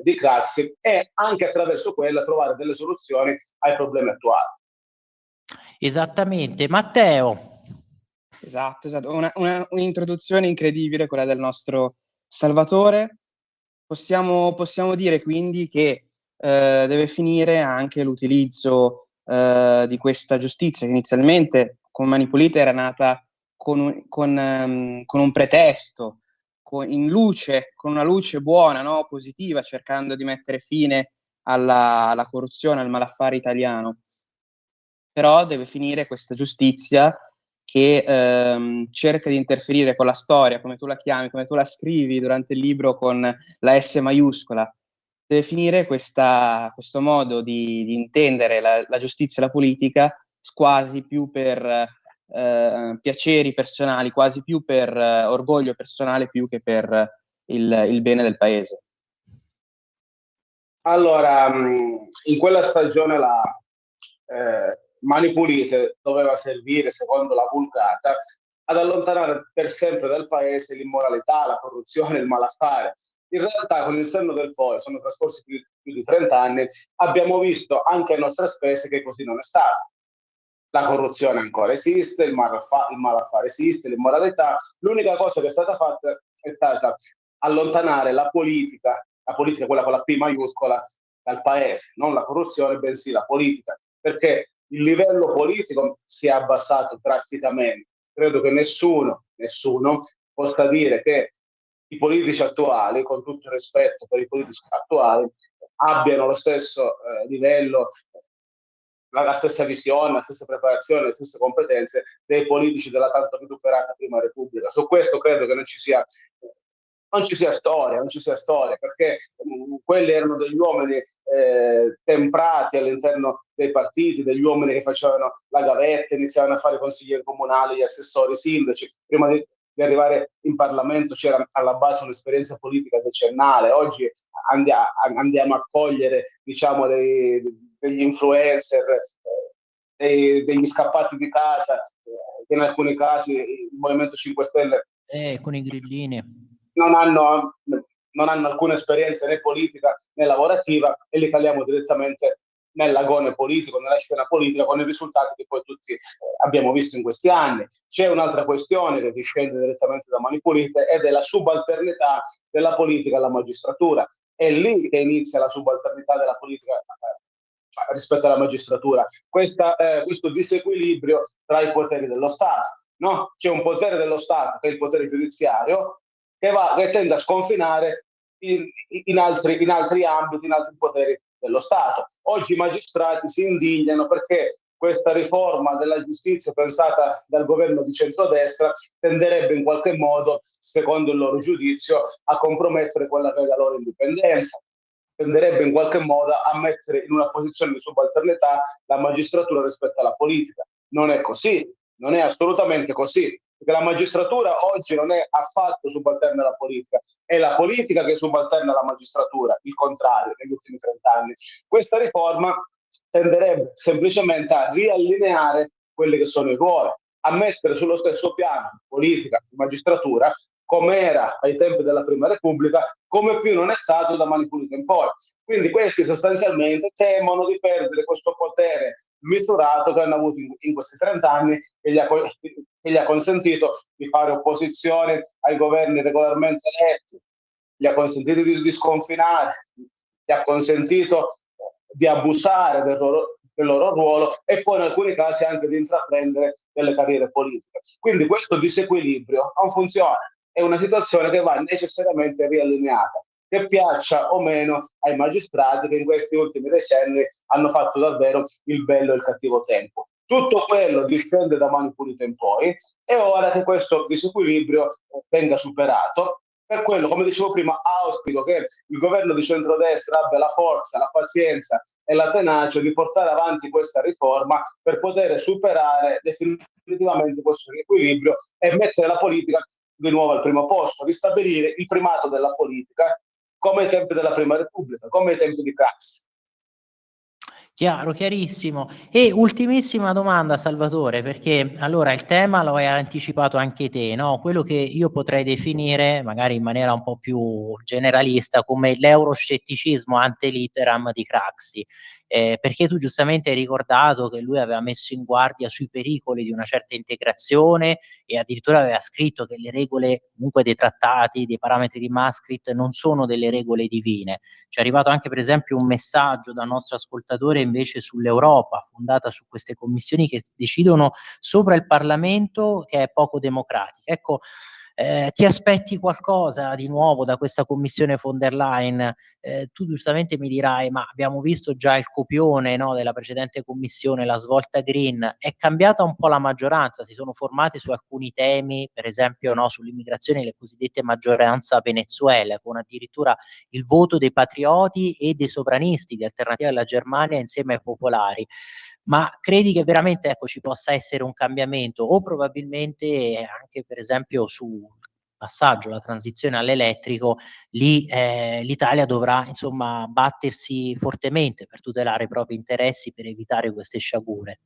S5: di Craxi, e anche attraverso quella trovare delle soluzioni ai problemi attuali.
S3: Esattamente. Matteo.
S4: Esatto. Un'introduzione incredibile quella del nostro Salvatore. Possiamo dire quindi che deve finire anche l'utilizzo di questa giustizia, che inizialmente con Mani Pulite era nata con un pretesto, in luce, con una luce buona, no? Positiva, cercando di mettere fine alla corruzione, al malaffare italiano. Però deve finire questa giustizia che cerca di interferire con la storia, come tu la chiami, come tu la scrivi durante il libro con la S maiuscola. Deve finire questo modo di intendere la giustizia e la politica quasi più per piaceri personali, quasi più per orgoglio personale più che per il bene del paese.
S5: Allora, in quella stagione la Mani Pulite doveva servire, secondo la Vulgata, ad allontanare per sempre dal paese l'immoralità, la corruzione, il malaffare. In realtà, con il senno del poi, sono trascorsi più di 30 anni, abbiamo visto anche a nostre spese che così non è stato. La corruzione ancora esiste, il malaffare esiste, l'immoralità. L'unica cosa che è stata fatta è stata allontanare la politica, quella con la P maiuscola, dal paese, non la corruzione, bensì la politica, perché il livello politico si è abbassato drasticamente. Credo che nessuno possa dire che i politici attuali, con tutto il rispetto per i politici attuali, abbiano lo stesso livello, la stessa visione, la stessa preparazione, le stesse competenze dei politici della tanto vituperata Prima Repubblica. Su questo credo che non ci sia storia, perché quelli erano degli uomini temprati all'interno dei partiti, degli uomini che facevano la gavetta, iniziavano a fare consiglieri comunali, gli assessori, i sindaci. Prima di arrivare in Parlamento c'era alla base un'esperienza politica decennale. Oggi andiamo a cogliere, diciamo, degli influencer, degli scappati di casa, che in alcuni casi il Movimento 5 Stelle
S3: con i grillini
S5: non hanno alcuna esperienza né politica né lavorativa, e li caliamo direttamente nell'agone politico, nella scena politica, con i risultati che poi tutti abbiamo visto in questi anni. C'è un'altra questione che discende direttamente da Mani Pulite, ed è la subalternità della politica alla magistratura. È lì che inizia la subalternità della politica rispetto alla magistratura. Questo disequilibrio tra i poteri dello Stato. No? C'è un potere dello Stato, che è il potere giudiziario, che tende a sconfinare in altri ambiti, in altri poteri dello Stato. Oggi i magistrati si indignano perché questa riforma della giustizia pensata dal governo di centrodestra tenderebbe in qualche modo, secondo il loro giudizio, a compromettere quella che è la loro indipendenza. Tenderebbe in qualche modo a mettere in una posizione di subalternità la magistratura rispetto alla politica. Non è così, non è assolutamente così, perché la magistratura oggi non è affatto subalterna alla politica, è la politica che è subalterna alla magistratura, il contrario, negli ultimi 30 anni. Questa riforma tenderebbe semplicemente a riallineare quelli che sono i ruoli, a mettere sullo stesso piano politica e magistratura, come era ai tempi della Prima Repubblica, come più non è stato da Mani Pulite in poi. Quindi questi sostanzialmente temono di perdere questo potere misurato che hanno avuto in questi 30 anni, che gli ha consentito di fare opposizione ai governi regolarmente eletti, gli ha consentito di sconfinare, gli ha consentito di abusare del loro ruolo, e poi in alcuni casi anche di intraprendere delle carriere politiche. Quindi questo disequilibrio non funziona. È una situazione che va necessariamente riallineata, che piaccia o meno ai magistrati, che in questi ultimi decenni hanno fatto davvero il bello e il cattivo tempo. Tutto quello discende da Mani Pulite in poi, è ora che questo disequilibrio venga superato. Per quello, come dicevo prima, auspico che il governo di centrodestra abbia la forza, la pazienza e la tenacia di portare avanti questa riforma per poter superare definitivamente questo riequilibrio e mettere la politica di nuovo al primo posto, ristabilire il primato della politica come ai tempi della Prima Repubblica, come ai tempi di Craxi.
S3: Chiaro, chiarissimo. E ultimissima domanda, Salvatore, perché allora il tema lo hai anticipato anche te, no? Quello che io potrei definire, magari in maniera un po' più generalista, come l'euroscetticismo ante litteram di Craxi. Perché tu giustamente hai ricordato che lui aveva messo in guardia sui pericoli di una certa integrazione, e addirittura aveva scritto che le regole comunque dei trattati, dei parametri di Maastricht non sono delle regole divine. Ci è arrivato anche per esempio un messaggio dal nostro ascoltatore invece sull'Europa, fondata su queste commissioni che decidono sopra il Parlamento, che è poco democratica. Ecco, Ti aspetti qualcosa di nuovo da questa commissione von der Leyen? Tu giustamente mi dirai, ma abbiamo visto già il copione, no, della precedente commissione, la svolta green, è cambiata un po' la maggioranza, si sono formati su alcuni temi, per esempio, no, sull'immigrazione, le cosiddette maggioranza Venezuela, con addirittura il voto dei patrioti e dei sovranisti di Alternativa alla Germania insieme ai popolari. Ma credi che veramente, ecco, ci possa essere un cambiamento, o probabilmente anche per esempio sul passaggio, la transizione all'elettrico, lì l'Italia dovrà insomma battersi fortemente per tutelare i propri interessi, per evitare queste sciagure?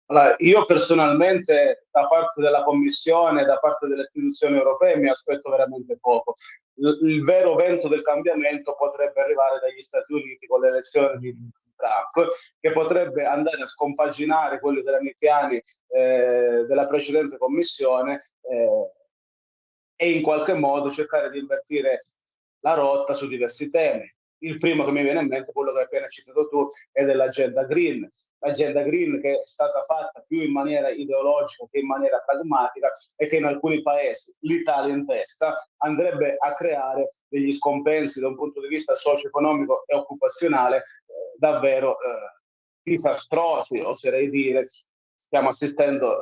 S5: Allora, io personalmente da parte della Commissione, da parte delle istituzioni europee mi aspetto veramente poco. Il vero vento del cambiamento potrebbe arrivare dagli Stati Uniti con l'elezione di Trump, che potrebbe andare a scompaginare quelli che erano i piani della precedente Commissione e in qualche modo cercare di invertire la rotta su diversi temi. Il primo che mi viene in mente è quello che hai appena citato tu, è dell'agenda green. L'agenda green che è stata fatta più in maniera ideologica che in maniera pragmatica e che in alcuni paesi, l'Italia in testa, andrebbe a creare degli scompensi da un punto di vista socio-economico e occupazionale davvero disastrosi, oserei dire. Stiamo assistendo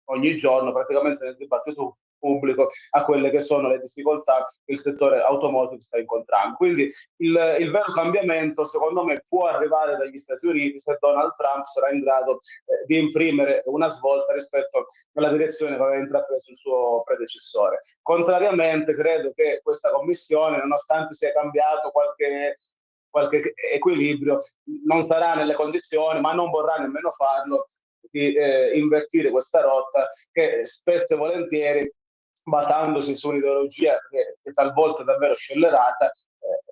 S5: ogni giorno praticamente nel dibattito pubblico a quelle che sono le difficoltà che il settore automotive sta incontrando. Quindi il vero cambiamento secondo me può arrivare dagli Stati Uniti se Donald Trump sarà in grado di imprimere una svolta rispetto alla direzione che aveva intrapreso il suo predecessore. Contrariamente credo che questa commissione, nonostante sia cambiato qualche equilibrio, non sarà nelle condizioni, ma non vorrà nemmeno farlo, di invertire questa rotta che spesso e volentieri, basandosi su un'ideologia che talvolta è davvero scellerata,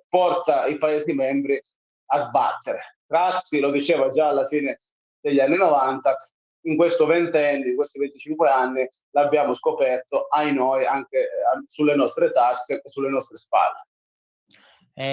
S5: porta i Paesi membri a sbattere. Craxi lo diceva già alla fine degli anni 90, in questo ventennio, in questi 25 anni, l'abbiamo scoperto, ai noi, anche sulle nostre tasche e sulle nostre spalle.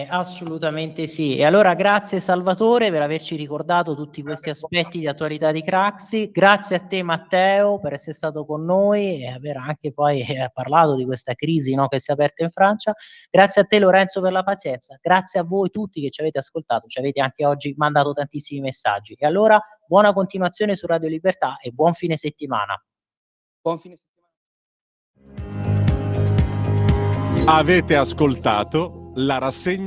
S3: Assolutamente sì. E allora grazie Salvatore per averci ricordato tutti questi aspetti di attualità di Craxi. Grazie a te Matteo per essere stato con noi e aver anche poi parlato di questa crisi, no, che si è aperta in Francia. Grazie a te Lorenzo per la pazienza. Grazie a voi tutti che ci avete ascoltato, ci avete anche oggi mandato tantissimi messaggi. E allora buona continuazione su Radio Libertà e buon fine settimana.
S4: Buon fine settimana.
S1: Avete ascoltato la rassegna